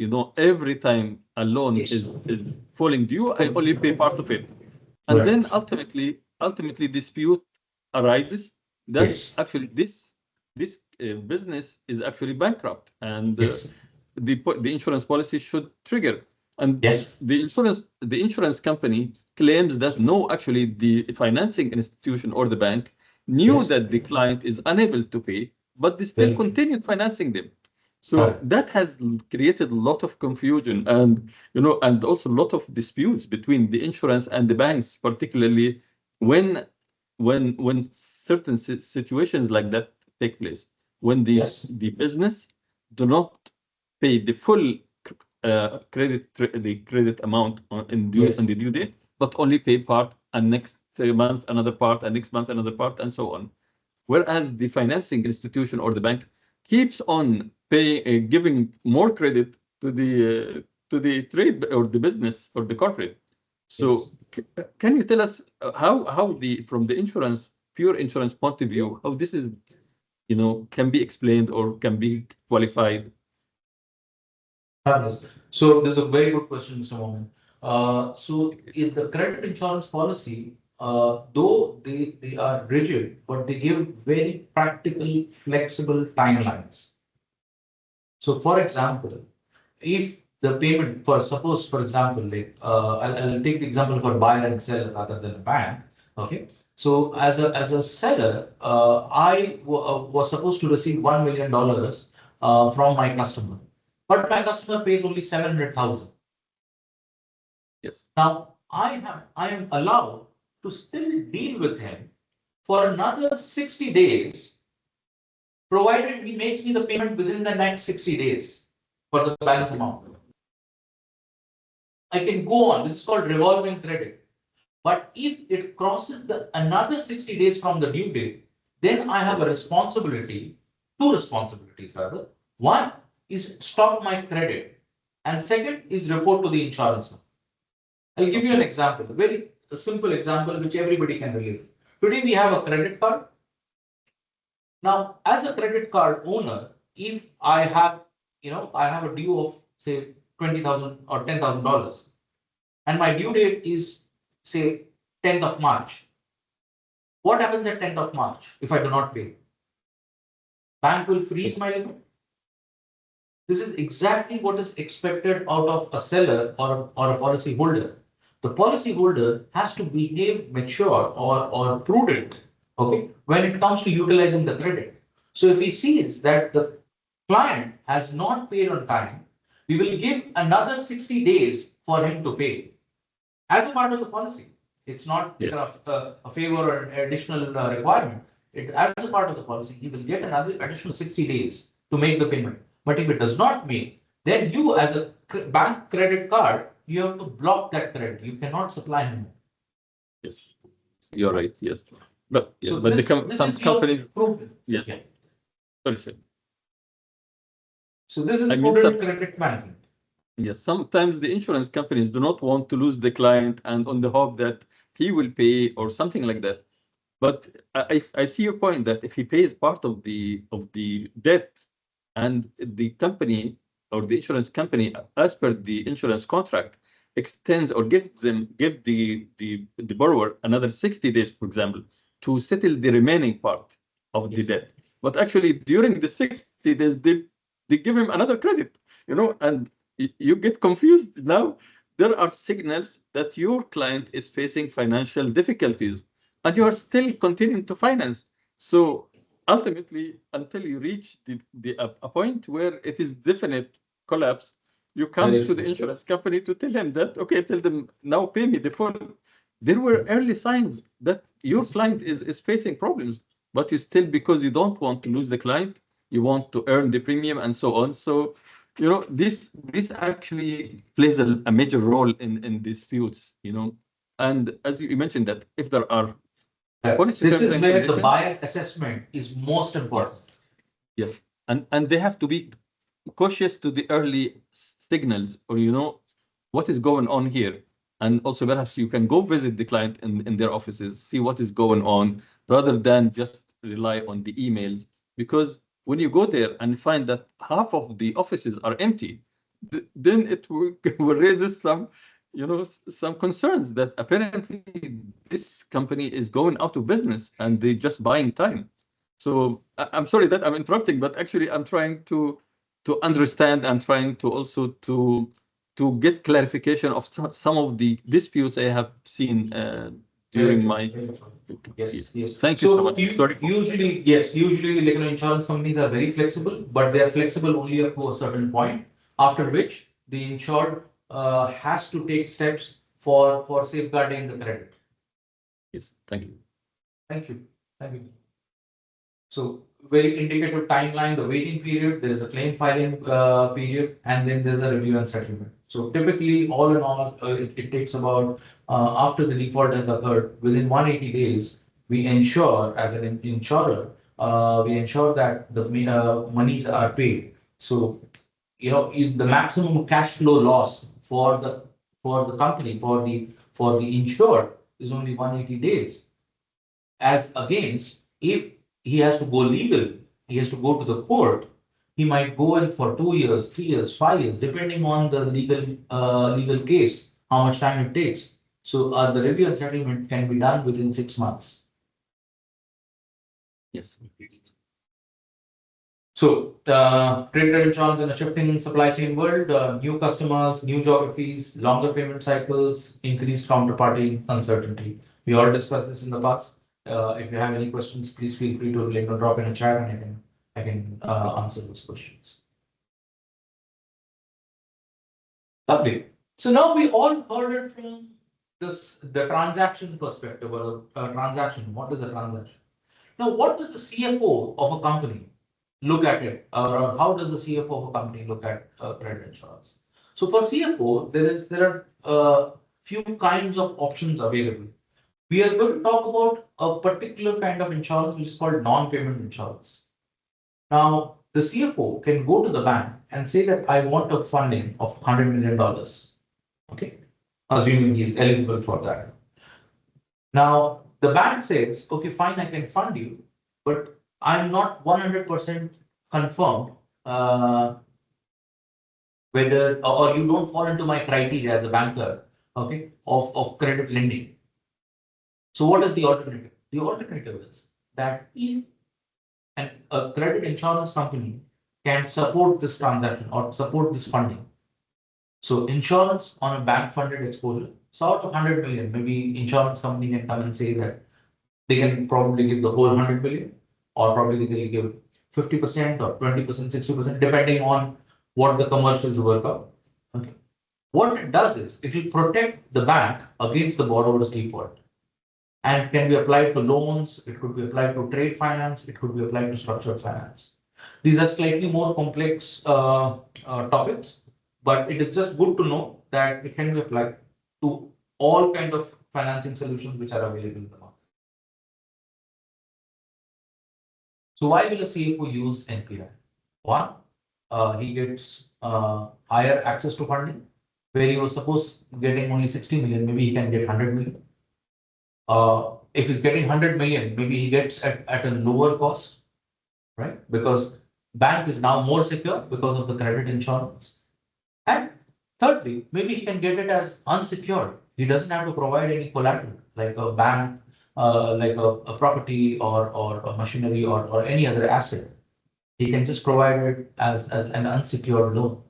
Every time a loan Yes. is falling due, I only pay part of it, and Right. then ultimately dispute arises that Yes. actually this business is actually bankrupt, and Yes. the insurance policy should trigger. And Yes. the insurance company claims that no, actually the financing institution or the bank knew Yes. that the client is unable to pay, but they still Very true. continued financing them. So Correct. that has created a lot of confusion, and also a lot of disputes between the insurance and the banks, particularly when when certain situations like that take place, when Yes. the business do not pay the full the credit amount on Yes. the due date, but only pay part, and next month another part, and next month another part, and so on. Whereas the financing institution or the bank keeps on giving more credit to the trade or the business or the corporate. Yes. So can you tell us how from the pure insurance point of view, how this is, can be explained or can be qualified? Fabulous. So this is a very good question, Mr. Mohan. So in the credit insurance policy, though they are rigid, but they give very practical, flexible timelines. So for example, if the payment for suppose, for example, like I'll take the example of a buyer and seller rather than a bank. Okay. So as a seller, was supposed to receive $1 million from my customer, but my customer pays only 700,000. Yes. Now I am allowed to still deal with him for another 60 days, provided he makes me the payment within the next 60 days for the balance Okay. amount. I can go on. This is called revolving credit. But if it crosses the another 60 days from the due date, then I have a responsibility, two responsibilities rather. One is stop my credit, and second is report to the insurance. I'll give you an Okay. example, a very simple example which everybody can relate. Today we have a credit card. Now, as a credit card owner, if I have, I have a due of say 20,000 or $10,000, and my due date is say 10th of March. What happens at 10th of March if I do not pay? Bank will freeze my limit. This is exactly what is expected out of a seller or a policy holder. The policy holder has to behave mature or prudent, okay, when it comes to utilizing the credit. So if he sees that the client has not paid on time, we will give another 60 days for him to pay as a part of the policy. It's not Yes. a favor or an additional requirement. As a part of the policy, he will get another additional 60 days to make the payment. But if it does not make, then you, as a bank credit card, you have to block that credit. You cannot supply him. Yes. You're right. Yes. But yes, So but this some is your companies. prudent. Yes. Yeah. Sorry, sir. So this I is mean, prudent credit management. yes, sometimes the insurance companies do not want to lose the client and on the hope that he will pay or something like that. But I see your point that if he pays part of the debt, and the company or the insurance company, as per the insurance contract, extends or give the borrower another 60 days, for example, to settle the remaining part of the Yes. debt. But actually, during the 60 days, they give him another credit, and you get confused now. There are signals that your client is facing financial difficulties, and you are Yes. still continuing to finance. So ultimately, until you reach a point where it is definite collapse, You come to the insurance company to tell him that, okay, tell them now pay me the full. There were early signs that your client is facing problems, but you still, because you don't want to lose the client, you want to earn the premium and so on. So, this actually plays a major role in disputes, And as you mentioned that if there are policy This terms is and where the conditions, buyer assessment is most important. yes, and they have to be cautious to the early signals, or what is going on here. And also perhaps you can go visit the client in their offices, see what is going on, rather than just rely on the emails. Because when you go there and find that half of the offices are empty, then it will raise some concerns that apparently this company is going out of business and they're just buying time. So I'm sorry that I'm interrupting, but actually I'm trying to understand and trying to also to get clarification of some of the disputes I have seen during my. Yes, yes. Thank you so much. Sorry. Usually, yes, usually like insurance companies are very flexible, but they are flexible only up to a certain point, after which the insured has to take steps for safeguarding the credit. Yes, thank you. Thank you. Thank you. So very indicative timeline, the waiting period, there is a claim filing period, and then there's a review and settlement. So typically, all in all, it takes about, after the default has occurred, within 180 days, we ensure, as an insurer, we ensure that the monies are paid. So, the maximum cash flow loss for the company, for the insured, is only 180 days. As against, if he has to go legal, he has to go to the court, he might go in for 2 years, 3 years, 5 years, depending on the legal case, how much time it takes. So the review and settlement can be done within 6 months. Yes. So, trade insurance in a shifting supply chain world, new customers, new geographies, longer payment cycles, increased counterparty uncertainty. We all discussed this in the past. If you have any questions, please feel free to drop in a chat, and I can answer those questions. Lovely. So now we all heard it from the transaction perspective, or a transaction. What is a transaction? Now, what does the CFO of a company look at it, or how does the CFO of a company look at credit insurance? So for CFO, there are few kinds of options available. We are going to talk about a particular kind of insurance which is called non-payment insurance. Now, the CFO can go to the bank and say that I want a funding of $100 million. Okay, assuming he is eligible for that. Now, the bank says, okay, fine, I can fund you, but I'm not 100% confirmed whether, or you don't fall into my criteria as a banker, okay, of credit lending. So what is the alternative? The alternative is that if a credit insurance company can support this transaction or support this funding. So insurance on a bank funded exposure. So out of 100 million, maybe insurance company can come and say that they can probably give the whole 100 million, or probably they can give 50% or 20%, 60%, depending on what the commercials work out. Okay. What it does is it will protect the bank against the borrower's default, and can be applied to loans, it could be applied to trade finance, it could be applied to structured finance. These are slightly more complex topics, but it is just good to know that it can be applied to all kind of financing solutions which are available in the market. So why will a CFO use NPI? One, he gets higher access to funding, where he was supposed getting only 60 million, maybe he can get 100 million. If he's getting 100 million, maybe he gets at a lower cost, right? Because bank is now more secure because of the credit insurance. And thirdly, maybe he can get it as unsecured. He doesn't have to provide any collateral, like a bank, like a property, or a machinery, or any other asset. He can just provide it as an unsecured loan.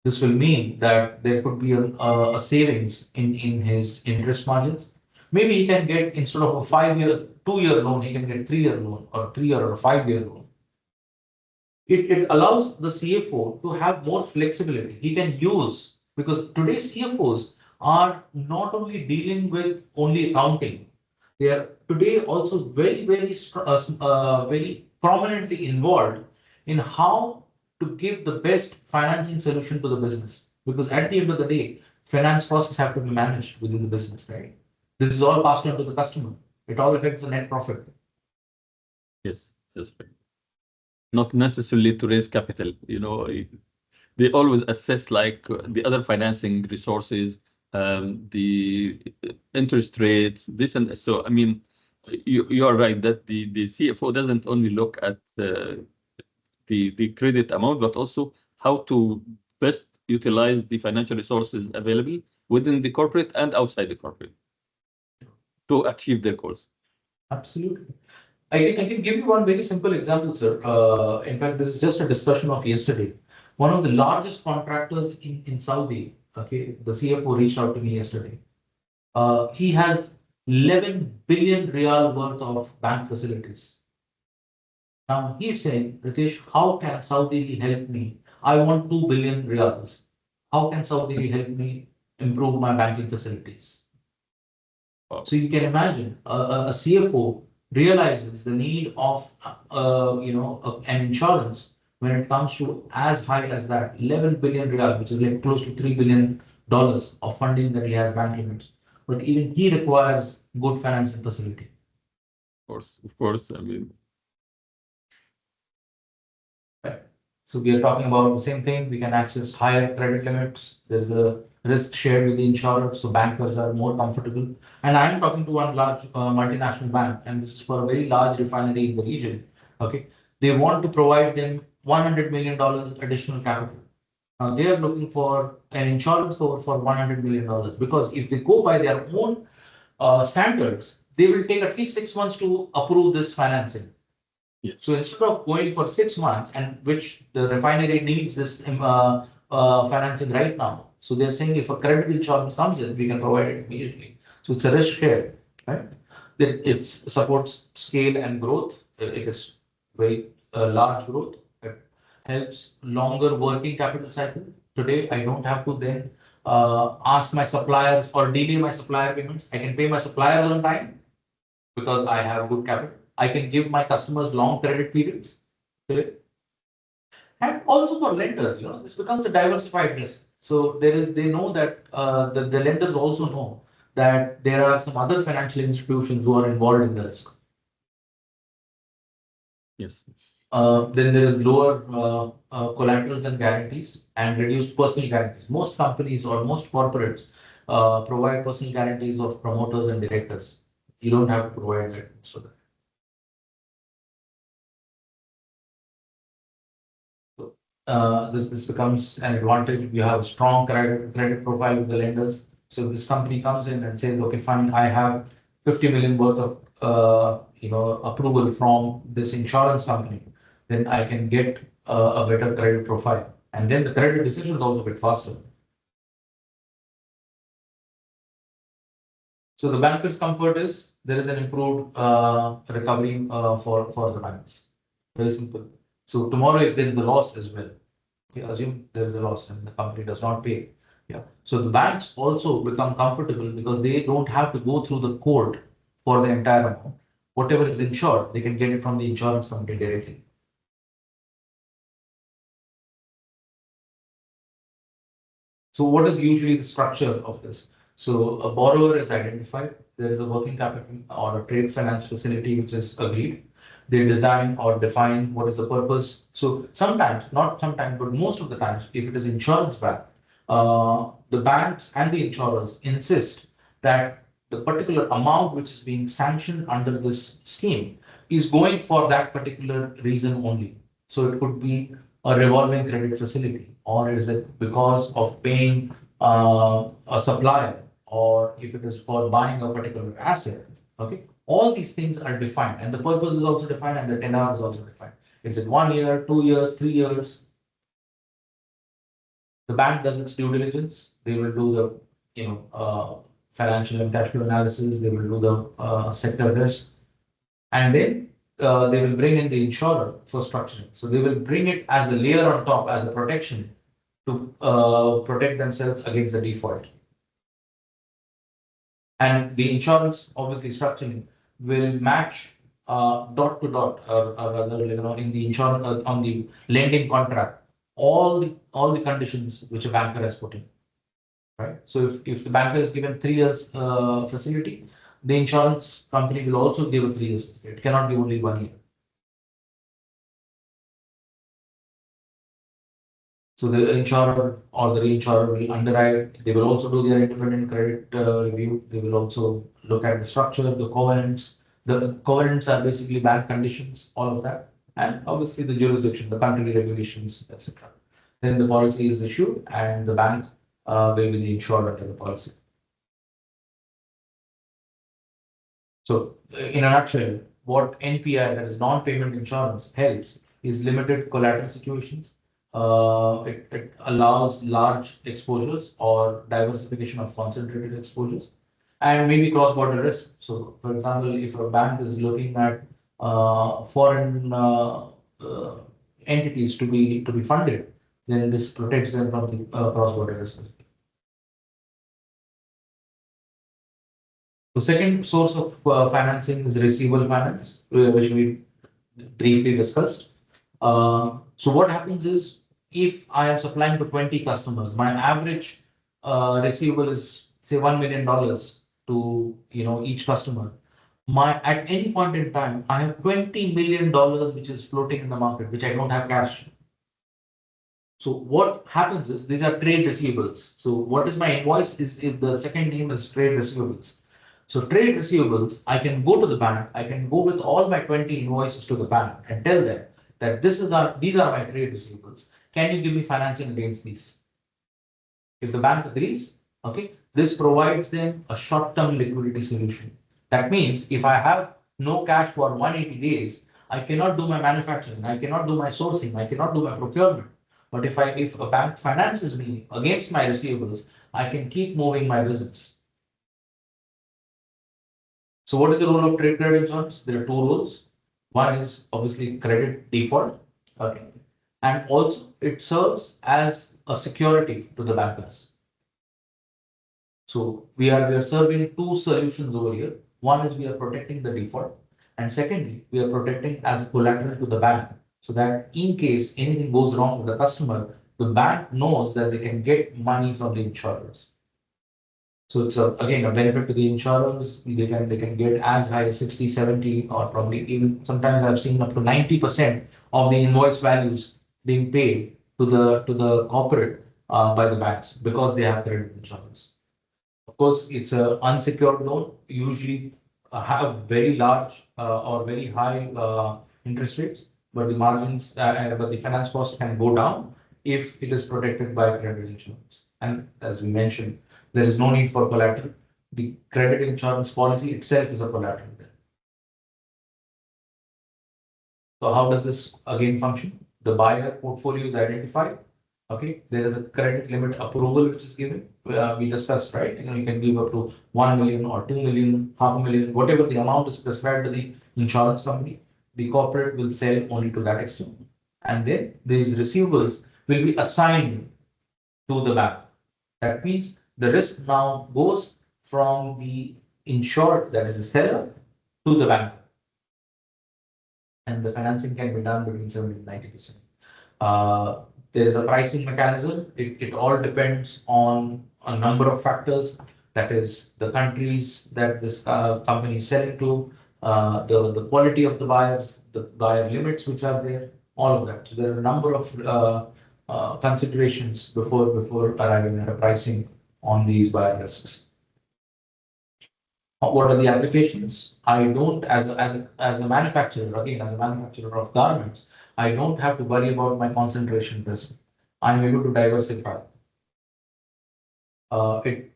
This will mean that there could be a savings in his interest margins. Maybe he can get, instead of a 5-year, 2-year loan, he can get 3-year loan, or 3-year or 5-year loan. It allows the CFO to have more flexibility. He can use, because today's CFOs are not only dealing with only accounting, they are today also very prominently involved in how to give the best financing solution to the business. Because at the end of the day, finance costs have to be managed within the business, right? This is all passed on to the customer. It all affects the net profit. Yes, that's right. Not necessarily to raise capital, they always assess like the other financing resources, the interest rates, this and so. I mean, you are right that the CFO doesn't only look at the credit amount, but also how to best utilize the financial resources available within the corporate and outside the corporate to achieve their goals. Absolutely. I can give you one very simple example, sir. In fact, this is just a discussion of yesterday. One of the largest contractors in Saudi, okay, the CFO reached out to me yesterday. He has 11 billion riyal worth of bank facilities. Now he's saying, Ritesh, how can Saudi help me? I want 2 billion riyals. How can Saudi help me improve my banking facilities? Wow. So you can imagine a CFO realizes the need of an insurance when it comes to as high as that 11 billion riyal, which is like close to $3 billion of funding that he has bank limits. But even he requires good financing facility. Of course. I mean, Right. So we are talking about the same thing. We can access higher credit limits. There's a risk shared with the insurer, so bankers are more comfortable. And I'm talking to one large multinational bank, and this is for a very large refinery in the region. Okay, they want to provide them $100 million additional capital. Now they are looking for an insurance cover for $100 million because if they go by their own standards, they will take at least 6 months to approve this financing. yes. So instead of going for 6 months, and which the refinery needs this financing right now, so they're saying if a credit insurance comes in, we can provide it immediately. So it's a risk share, right? It supports scale and growth. It is very large growth. It helps longer working capital cycle. Today, I don't have to then ask my suppliers or delay my supplier payments. I can pay my suppliers on time because I have good capital. I can give my customers long credit periods. And also for lenders, this becomes a diversified risk. So they know that the lenders also know that there are some other financial institutions who are involved in the risk. Yes. Then there is lower collaterals and guarantees and reduced personal guarantees. Most companies or most corporates provide personal guarantees of promoters and directors. You don't have to provide that. So this becomes an advantage. You have a strong credit profile with the lenders. So if this company comes in and says, okay, fine, I have 50 million worth of approval from this insurance company, then I can get a better credit profile. And then the credit decision is also a bit faster. So the banker's comfort is there is an improved recovery for the banks. Very simple. So tomorrow, if there is the loss as well, okay, assume there is a loss and the company does not pay. Yeah. So the banks also become comfortable because they don't have to go through the court for the entire amount. Whatever is insured, they can get it from the insurance company directly. So what is usually the structure of this? So a borrower is identified. There is a working capital or a trade finance facility which is agreed. They design or define what is the purpose. So sometimes, not sometimes, but most of the times, if it is insurance backed, the banks and the insurers insist that the particular amount which is being sanctioned under this scheme is going for that particular reason only. So it could be a revolving credit facility, or is it because of paying a supplier, or if it is for buying a particular asset? Okay, all these things are defined, and the purpose is also defined, and the tenor is also defined. Is it 1 year, 2 years, 3 years? The bank does its due diligence. They will do the financial and cash flow analysis. They will do the sector risk, and then they will bring in the insurer for structuring. So they will bring it as a layer on top as a protection to protect themselves against the default. And the insurance, obviously structuring, will match dot to dot, or rather, in the insurance on the lending contract, all the conditions which a banker has put in, right? So if the banker is given 3 years facility, the insurance company will also give a 3 years facility. It cannot be only 1 year. So the insurer or the reinsurer will underwrite. They will also do their independent credit review. They will also look at the structure, the covenants. The covenants are basically bank conditions, all of that, and obviously the jurisdiction, the country regulations, etc. Then the policy is issued, and the bank will be the insurer under the policy. So, in a nutshell, what NPI, that is non-payment insurance, helps is limited collateral situations. It allows large exposures or diversification of concentrated exposures, and maybe cross-border risk. So, for example, if a bank is looking at foreign entities to be funded, then this protects them from the cross-border risk. The second source of financing is receivable finance, which we briefly discussed. So what happens is, if I am supplying to 20 customers, my average receivable is say $1 million to each customer. At any point in time, I have $20 million which is floating in the market, which I don't have cash. So what happens is, these are trade receivables. So what is my invoice is the second name is trade receivables. So trade receivables, I can go to the bank, I can go with all my 20 invoices to the bank and tell them that these are my trade receivables. Can you give me financing against these? If the bank agrees, okay, this provides them a short-term liquidity solution. That means if I have no cash for 180 days, I cannot do my manufacturing, I cannot do my sourcing, I cannot do my procurement. But if a bank finances me against my receivables, I can keep moving my business. So what is the role of trade credit insurance? There are two roles. One is obviously credit default, okay, and also it serves as a security to the bankers. So we are serving two solutions over here. One is we are protecting the default, and secondly, we are protecting as collateral to the bank, so that in case anything goes wrong with the customer, the bank knows that they can get money from the insurers. So it's again a benefit to the insurers. They can get as high as 60, 70, or probably even sometimes I've seen up to 90% of the invoice values being paid to the corporate by the banks, because they have credit insurance. Of course, it's a unsecured loan, usually have very large or very high interest rates, but the finance cost can go down if it is protected by credit insurance. And as we mentioned, there is no need for collateral. The credit insurance policy itself is a collateral. So how does this again function? The buyer portfolio is identified. Okay, there is a credit limit approval which is given. We discussed, right? You can give up to 1 million or 2 million, half a million, whatever the amount is prescribed to the insurance company. The corporate will sell only to that extent, and then these receivables will be assigned to the bank. That means the risk now goes from the insured, that is the seller, to the bank, and the financing can be done between 70 to 90%. There is a pricing mechanism. It all depends on a number of factors. That is the countries that this company is selling to, the quality of the buyers, the buyer limits which are there, all of that. So there are a number of considerations before arriving at a pricing on these buyer risks. What are the applications? I don't, as a manufacturer, again, as a manufacturer of garments, I don't have to worry about my concentration risk. I'm able to diversify. It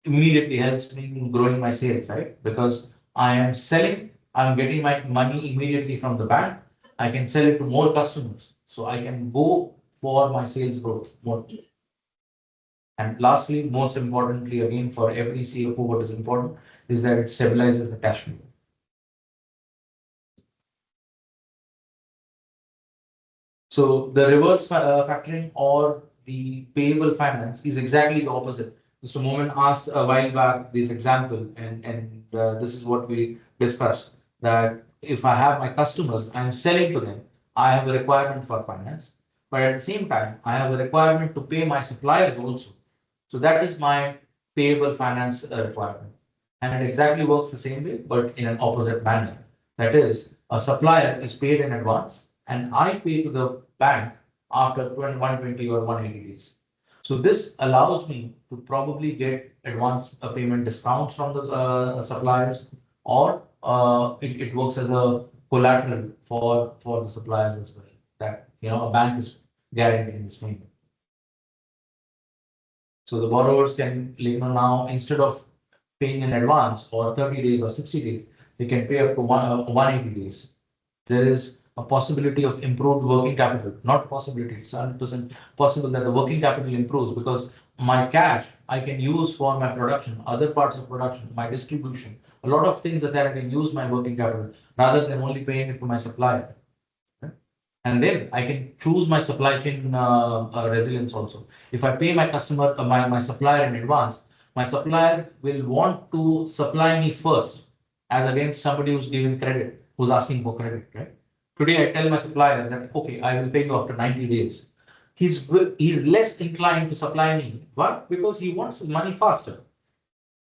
immediately helps me in growing my sales, right? Because I am selling, I'm getting my money immediately from the bank. I can sell it to more customers. So I can go for my sales growth more. And lastly, most importantly, again, for every CFO, what is important is that it stabilizes the cash flow. So the reverse factoring or the payable finance is exactly the opposite. Mr. Momin asked a while back this example, and this is what we discussed, that if I have my customers, I'm selling to them, I have a requirement for finance, but at the same time, I have a requirement to pay my suppliers also. So that is my payable finance requirement. And it exactly works the same way, but in an opposite manner. That is, a supplier is paid in advance, and I pay to the bank after 120 or 180 days. So this allows me to probably get advance payment discounts from the suppliers, or it works as a collateral for the suppliers as well. That a bank is guaranteeing this payment. So the borrowers can, now instead of paying in advance or 30 days or 60 days, they can pay up to 180 days. There is a possibility of improved working capital. Not possibility, it's 100% possible that the working capital improves because my cash I can use for my production, other parts of production, my distribution, a lot of things that I can use my working capital rather than only paying it to my supplier. And then I can choose my supply chain resilience also. If I pay my customer, my supplier in advance, my supplier will want to supply me first as against somebody who's giving credit, who's asking for credit, right? Today I tell my supplier that, okay, I will pay you after 90 days. He's less inclined to supply me. Why? Because he wants money faster.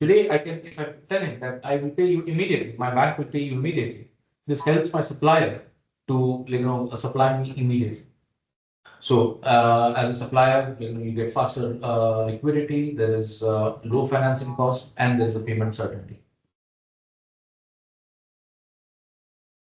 Today, if I tell him that I will pay you immediately, my bank will pay you immediately. This helps my supplier to, supply me immediately. So, as a supplier, you get faster liquidity, there is low financing cost, and there is a payment certainty.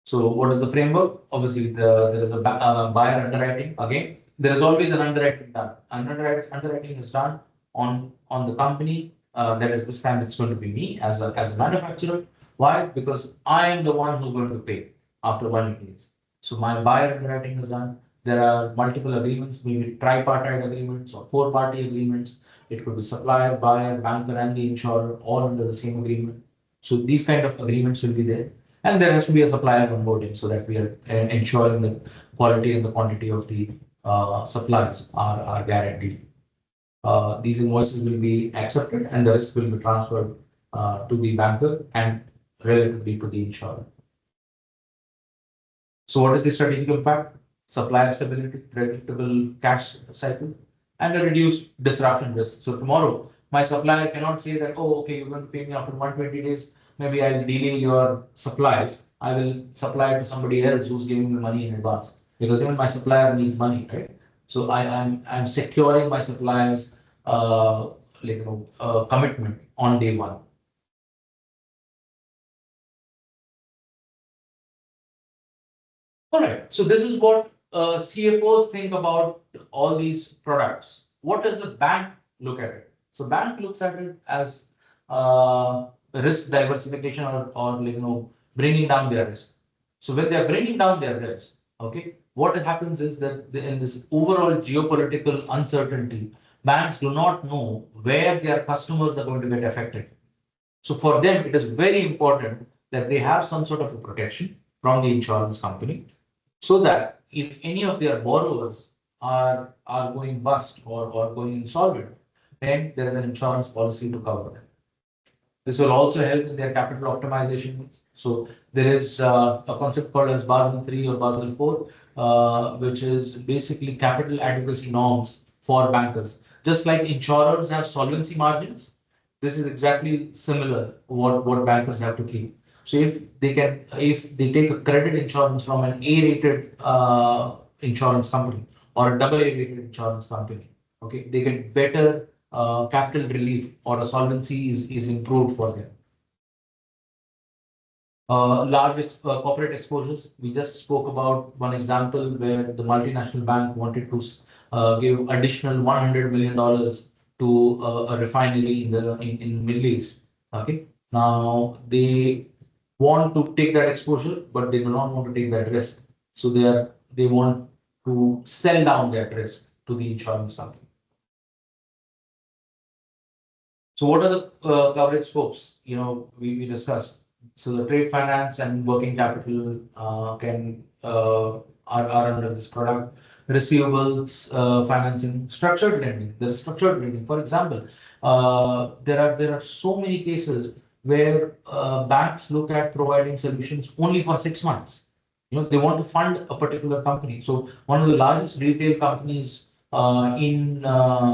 So what is the framework? Obviously, there is a buyer underwriting. Again, there is always an underwriting done. Underwriting is done on the company. That is, this time it's going to be me as a manufacturer. Why? Because I am the one who's going to pay after 180 days. So my buyer underwriting is done. There are multiple agreements, maybe tripartite agreements or four-party agreements. It could be supplier, buyer, banker, and the insurer all under the same agreement. So these kind of agreements will be there. And there has to be a supplier onboarding so that we are ensuring the quality and the quantity of the supplies are guaranteed. These invoices will be accepted and the risk will be transferred to the banker and relatively to the insurer. So what is the strategic impact? Supplier stability, predictable cash cycle, and a reduced disruption risk. So tomorrow, my supplier cannot say that, oh, okay, you're going to pay me after 120 days. Maybe I'll delay your supplies. I will supply to somebody else who's giving me money in advance. Because even my supplier needs money, right? So I'm securing my suppliers commitment on day one. All right. So this is what CFOs think about all these products. What does the bank look at it? So bank looks at it as risk diversification or bringing down their risk. So when they are bringing down their risk, okay, what happens is that in this overall geopolitical uncertainty, banks do not know where their customers are going to get affected. So for them, it is very important that they have some sort of a protection from the insurance company so that if any of their borrowers are going bust or going insolvent, then there is an insurance policy to cover them. This will also help in their capital optimization needs. So there is a concept called as Basel 3 or Basel 4, which is basically capital adequacy norms for bankers. Just like insurers have solvency margins, this is exactly similar what bankers have to keep. So if they take a credit insurance from an A-rated insurance company or a double A-rated insurance company, okay, they get better capital relief or a solvency is improved for them. Corporate exposures. We just spoke about one example where the multinational bank wanted to give additional $100 million to a refinery in Middle East. Okay. Now they want to take that exposure, but they do not want to take that risk. So they want to sell down that risk to the insurance company. So what are the coverage scopes? We discussed. So the trade finance and working capital are under this product. receivables financing, structured lending. There is structured lending. For example, there are so many cases where banks look at providing solutions only for 6 months. They want to fund a particular company. So one of the largest retail companies in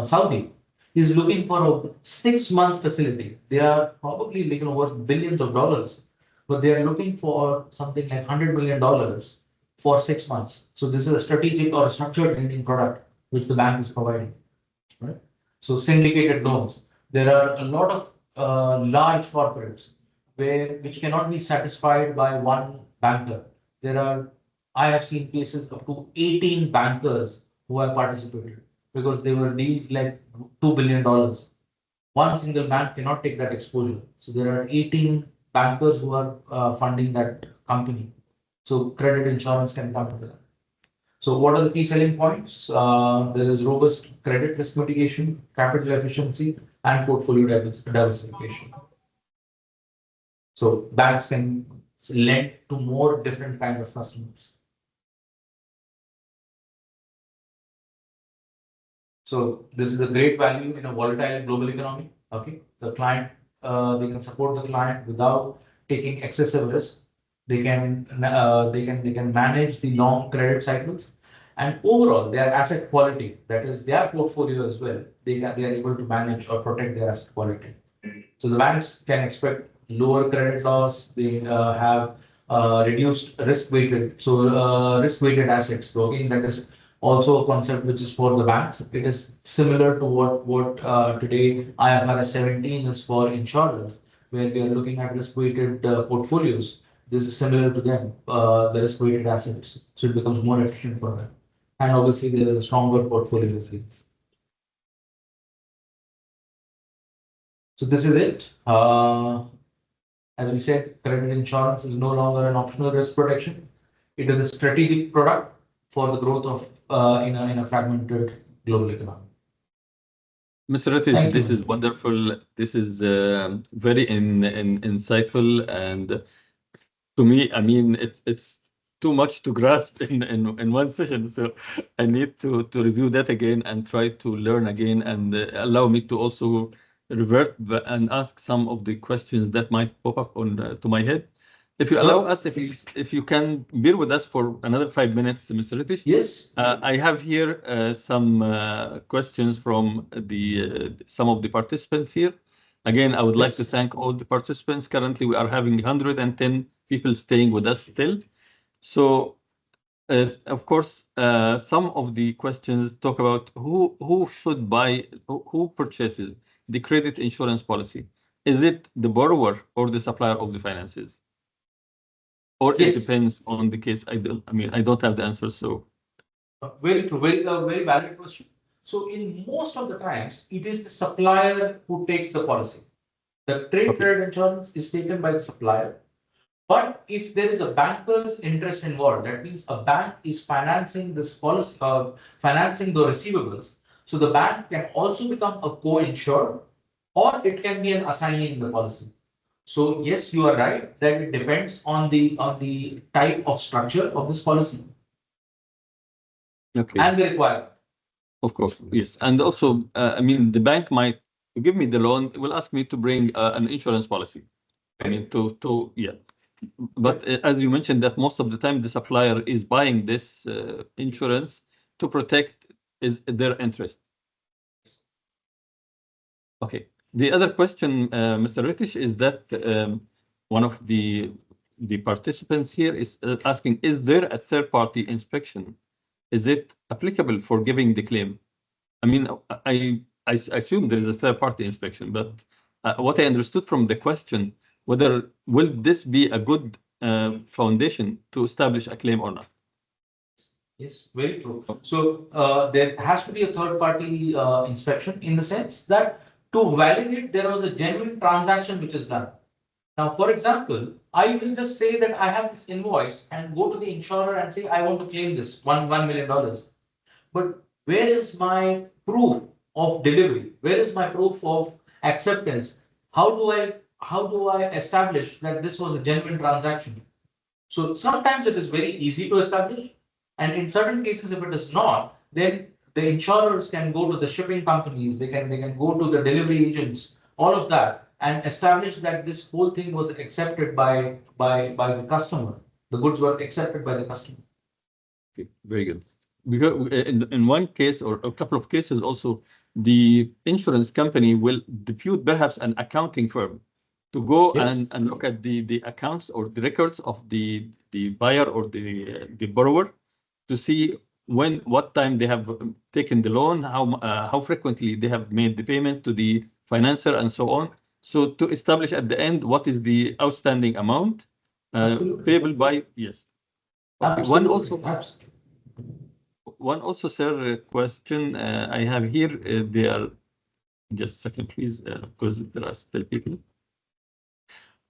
Saudi is looking for a 6 month facility. They are probably worth billions of dollars, but they are looking for something like $100 million for 6 months. So this is a strategic or a structured lending product which the bank is providing, right? So syndicated loans. There are a lot of large corporates which cannot be satisfied by one banker. I have seen cases up to 18 bankers who have participated because they were deals like $2 billion. One single bank cannot take that exposure. So there are 18 bankers who are funding that company. So credit insurance can come into that. So what are the key selling points? There is robust credit risk mitigation, capital efficiency, and portfolio diversification. So banks can lend to more different kind of customers. So this is a great value in a volatile global economy. Okay, they can support the client without taking excessive risk. They can manage the long credit cycles, and overall their asset quality, that is their portfolio as well. They are able to manage or protect their asset quality. So the banks can expect lower credit loss. They have reduced risk-weighted assets. So again, that is also a concept which is for the banks. It is similar to what today IFRS 17 is for insurers, where we are looking at risk-weighted portfolios. This is similar to them, the risk-weighted assets. So it becomes more efficient for them. And obviously, there is a stronger portfolio resilience. So this is it. As we said, credit insurance is no longer an optional risk protection. It is a strategic product for the growth of in a fragmented global economy. Mr. Ritesh, this is wonderful. This is very insightful, and to me, I mean, it's too much to grasp in one session. So I need to review that again and try to learn again, and allow me to also revert and ask some of the questions that might pop up on to my head. If you allow us, if you can bear with us for another 5 minutes, Mr. Ritesh. Yes. I have here some questions from some of the participants here. Again, I would like to thank all the participants. Currently, we are having 110 people staying with us still. So, of course, some of the questions talk about who should buy, who purchases the credit insurance policy. Is it the borrower or the supplier of the finances? Or it depends on the case. I don't have the answer. So very true, very valid question. So in most of the times, it is the supplier who takes the policy. The trade credit insurance is taken by the supplier. But if there is a banker's interest involved, that means a bank is financing this policy, financing the receivables. So the bank can also become a co-insured, or it can be an assignee in the policy. So yes, you are right that it depends on the type of structure of this policy. And the requirement. Of course, yes. And also, I mean, the bank might give me the loan, will ask me to bring an insurance policy. I mean, yeah. But as you mentioned, that most of the time the supplier is buying this insurance to protect their interest. Okay. The other question, Mr. Ritesh, is that one of the participants here is asking, is there a third-party inspection? Is it applicable for giving the claim? I mean, I assume there is a third-party inspection, but what I understood from the question, whether will this be a good foundation to establish a claim or not? Yes, very true. So there has to be a third-party inspection in the sense that to validate there was a genuine transaction which is done. Now, for example, I will just say that I have this invoice and go to the insurer and say I want to claim this $1 million. But where is my proof of delivery? Where is my proof of acceptance? How do I establish that this was a genuine transaction? So sometimes it is very easy to establish. And in certain cases, if it is not, then the insurers can go to the shipping companies, they can go to the delivery agents, all of that, and establish that this whole thing was accepted by the customer. The goods were accepted by the customer. Okay, very good. Because in one case or a couple of cases also, the insurance company will depute perhaps an accounting firm to go Yes. and look at the accounts or the records of the buyer or the borrower to see what time they have taken the loan, how frequently they have made the payment to the financier and so on. So to establish at the end what is the outstanding amount Absolutely. payable by, yes. Okay, Absolutely. Absolutely. one also, sir, question I have here. They are just a second, please, because there are still people.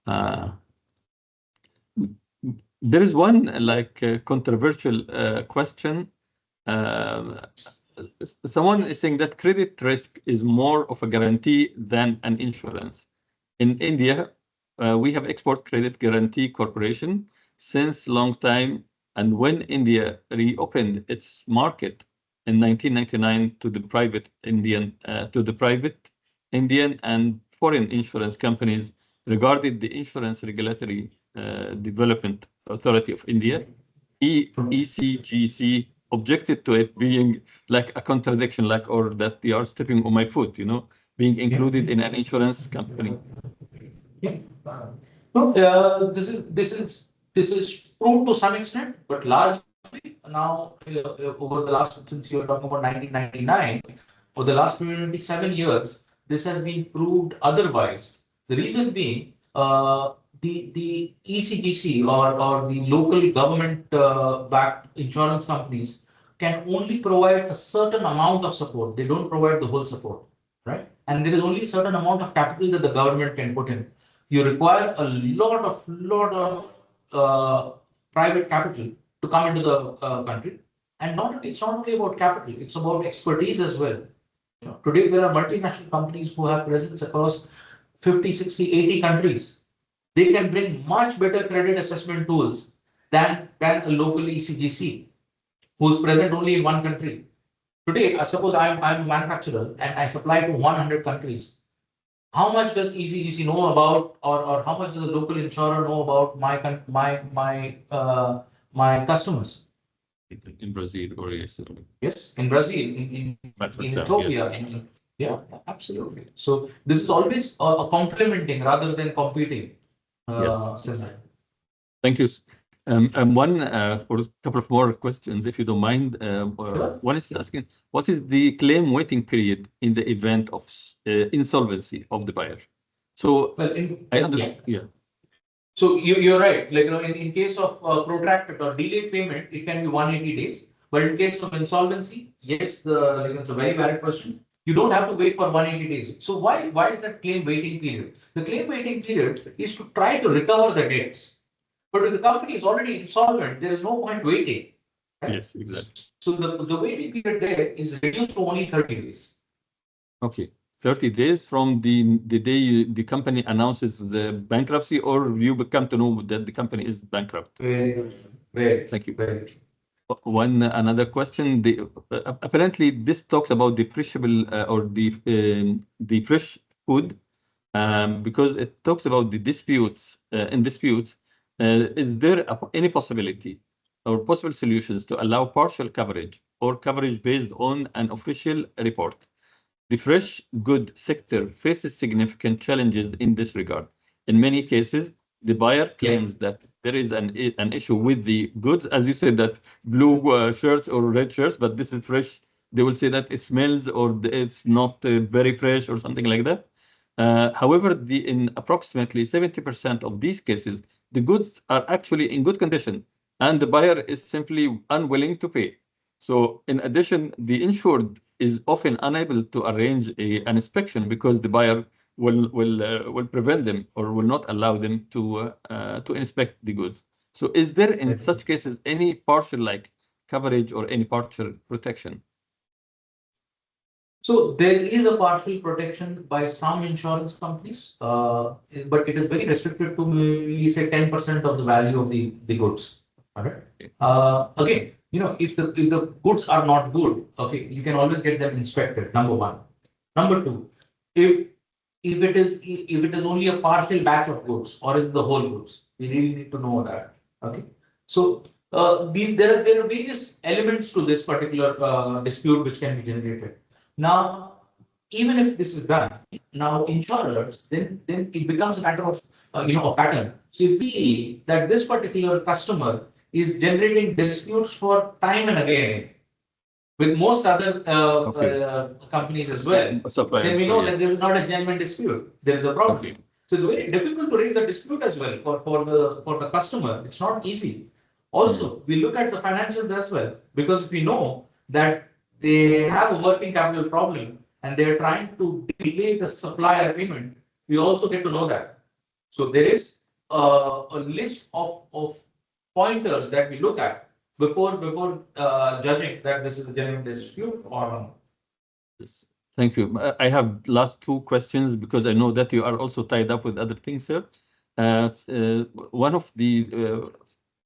Uh, there is one like controversial question. Um, Someone is saying that credit risk is more of a guarantee than an insurance. In India, we have Export Credit Guarantee Corporation since long time. And when India reopened its market in 1999 to the private Indian and foreign insurance companies, regarded the Insurance Regulatory Development Authority of India, ECGC, objected to it being like a contradiction, like, or that they are stepping on my foot, being included in an insurance company. Yeah. No, this is true to some extent, but largely now over the last, since you're talking about 1999, for the last 27 years, this has been proved otherwise. The reason being, the ECGC or the local government backed insurance companies can only provide a certain amount of support. They don't provide the whole support, right? And there is only a certain amount of capital that the government can put in. You require a lot of private capital to come into the country, and it's not only about capital; it's about expertise as well. Today there are multinational companies who have presence across 50, 60, 80 countries. They can bring much better credit assessment tools than a local ECGC who's present only in one country. Today, I suppose I'm a manufacturer and I supply to 100 countries. How much does ECGC know about, or how much does the local insurer know about my customers? In Brazil or yes. Yes, in Brazil, For in example, yes. Ethiopia, yeah, absolutely. So this is always a complementing rather than competing. Yes. Scenario. Thank you. One or a couple of more questions, if you don't mind. Sure. One is asking, what is the claim waiting period in the event of insolvency of the buyer? So Well, I understand. Yeah. So you're right. Like, in case of protracted or delayed payment, it can be 180 days. But in case of insolvency, yes, it's a very valid question. You don't have to wait for 180 days. So why is that claim waiting period? The claim waiting period is to try to recover the debts. But if the company is already insolvent, there is no point waiting. Right? Yes, exactly. So the waiting period there is reduced to only 30 days. Okay. 30 days from the day the company announces the bankruptcy, or you become to know that the company is bankrupt. Very. Thank you. Another question. Apparently, this talks about the perishable or the fresh food, because it talks about the disputes. In disputes, is there any possibility or possible solutions to allow partial coverage or coverage based on an official report? The fresh good sector faces significant challenges in this regard. In many cases, the buyer claims that there is an issue with the goods, as you said, that blue shirts or red shirts, but this is fresh. They will say that it smells or it's not very fresh or something like that. However, in approximately 70% of these cases, the goods are actually in good condition, and the buyer is simply unwilling to pay. So, in addition, the insured is often unable to arrange an inspection because the buyer will prevent them or will not allow them to inspect the goods. So, is there in such cases any partial like coverage or any partial protection? So there is a partial protection by some insurance companies, but it is very restricted to maybe say 10% of the value of the goods. All right. Again, if the goods are not good, okay, you can always get them inspected. Number one. Number two, if if it is only a partial batch of goods or is it the whole goods, we really need to know that. Okay, so there are various elements to this particular dispute which can be generated. Now, even if this is done, now insurers, then it becomes a matter of a pattern. So if we see that this particular customer is generating disputes for time and again with most other Okay. companies as well, then Suppliers, we know that yes. this is not a genuine dispute. There is a problem. Okay. So it's very difficult to raise a dispute as well for the customer. It's not easy. Mm. Also, we look at the financials as well because if we know that they have a working capital problem and they're trying to delay the supplier payment, we also get to know that. So there is a list of pointers that we look at before judging that this is a genuine dispute or not. Yes. Thank you. I have last two questions because I know that you are also tied up with other things, sir. One of the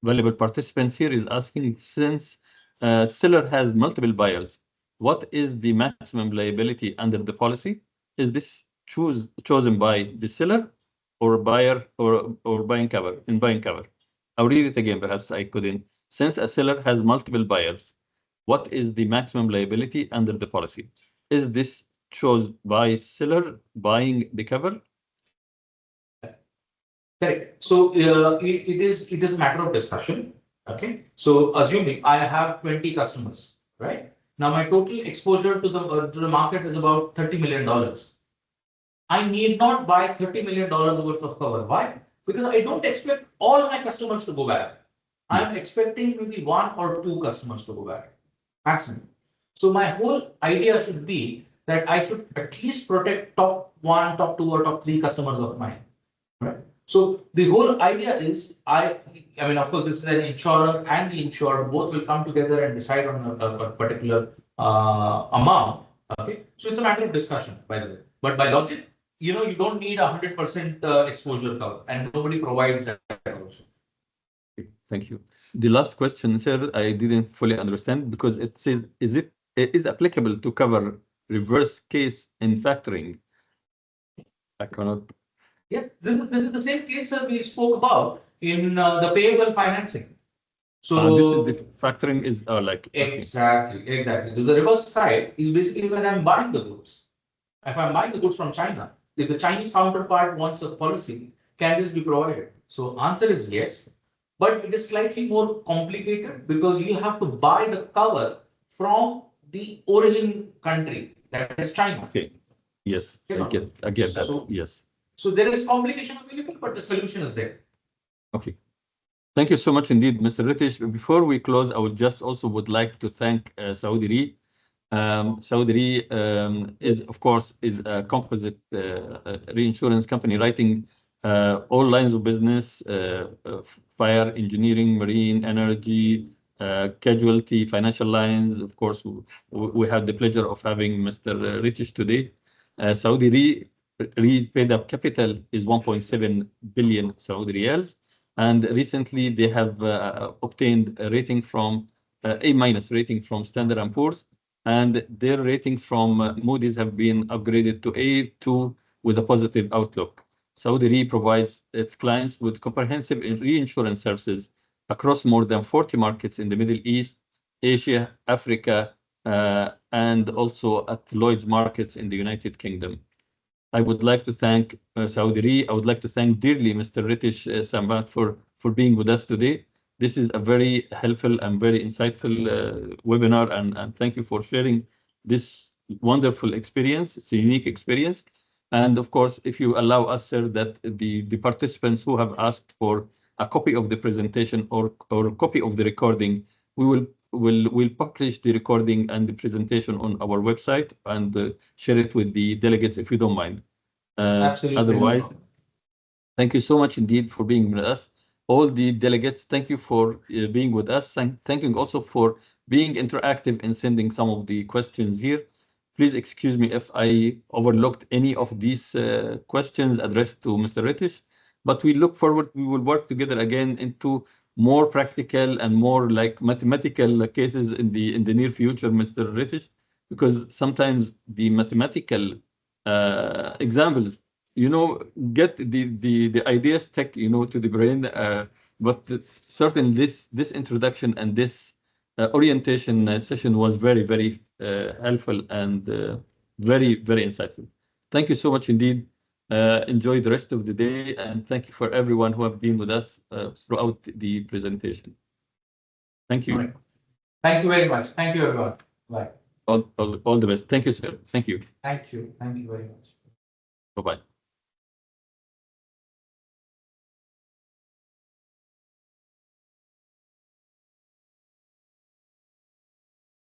valuable participants here is asking, since seller has multiple buyers, what is the maximum liability under the policy? Is this chosen by the seller or buyer or buying cover in buying cover? I'll read it again, perhaps I couldn't. Since a seller has multiple buyers, what is the maximum liability under the policy? Is this chosen by seller buying the cover? Correct. So it is a matter of discussion. Okay. So assuming I have 20 customers, right? Now my total exposure to the market is about $30 million. I need not buy $30 million worth of cover. Why? Because I don't expect all my customers to go bad. I'm Yes. expecting maybe one or two customers to go bad, maximum. So my whole idea should be that I should at least protect top one, top two, or top three customers of mine. Right. So the whole idea is I mean, of course, this is an insurer and the insurer both will come together and decide on a particular amount. Okay. So it's a matter of discussion, by the way. But by logic, you don't need 100% exposure cover, and nobody provides that also. Thank you. The last question, sir, I didn't fully understand because it says, is applicable to cover reverse case in factoring? I cannot. Yeah, this is the same case that we spoke about in the payable financing. This is the So factoring is like, okay. exactly. So the reverse side is basically when I'm buying the goods. If I'm buying the goods from China, if the Chinese counterpart wants a policy, can this be provided? So answer is yes, but it is slightly more complicated because you have to buy the cover from the origin country, that is China. Okay. Yes, You know. I get that. So Yes. so there is complication available, but the solution is there. Okay. Thank you so much indeed, Mr. Ritish. Before we close, I would just also would like to thank Saudi Re. Saudi Re is, of course, is a composite reinsurance company writing all lines of business, fire, engineering, marine, energy, casualty, financial lines. Of course, we have the pleasure of having Mr. Ritish today. Saudi Re's paid up capital is 1.7 billion Saudi riyals. And recently they have obtained a rating from A- rating from Standard & Poor's, and their rating from Moody's have been upgraded to A2 with a positive outlook. Saudi Re provides its clients with comprehensive reinsurance services across more than 40 markets in the Middle East, Asia, Africa, and also at Lloyd's markets in the United Kingdom. I would like to thank Saudi Re. I would like to thank dearly Mr. Ritish Sambat for being with us today. This is a very helpful and very insightful webinar, and thank you for sharing this wonderful experience. It's a unique experience. And of course, if you allow us, sir, that the participants who have asked for a copy of the presentation or a copy of the recording, we'll publish the recording and the presentation on our website and share it with the delegates if you don't mind. Absolutely. Otherwise, thank you so much indeed for being with us. All the delegates, thank you for being with us. Thank you also for being interactive in sending some of the questions here. Please excuse me if I overlooked any of these questions addressed to Mr. Ritish, but we look forward, we will work together again into more practical and more like mathematical cases in the near future, Mr. Ritish, because sometimes the mathematical examples, get the ideas stuck, to the brain. But it's certain this introduction and this orientation session was very, very helpful and very, very insightful. Thank you so much indeed. Enjoy the rest of the day, and thank you for everyone who have been with us throughout the presentation. Thank All you. right. Thank you very much. Thank you, everyone. Bye. All the best. Thank you, sir. Thank you. Thank you. Thank you very much. Bye-bye.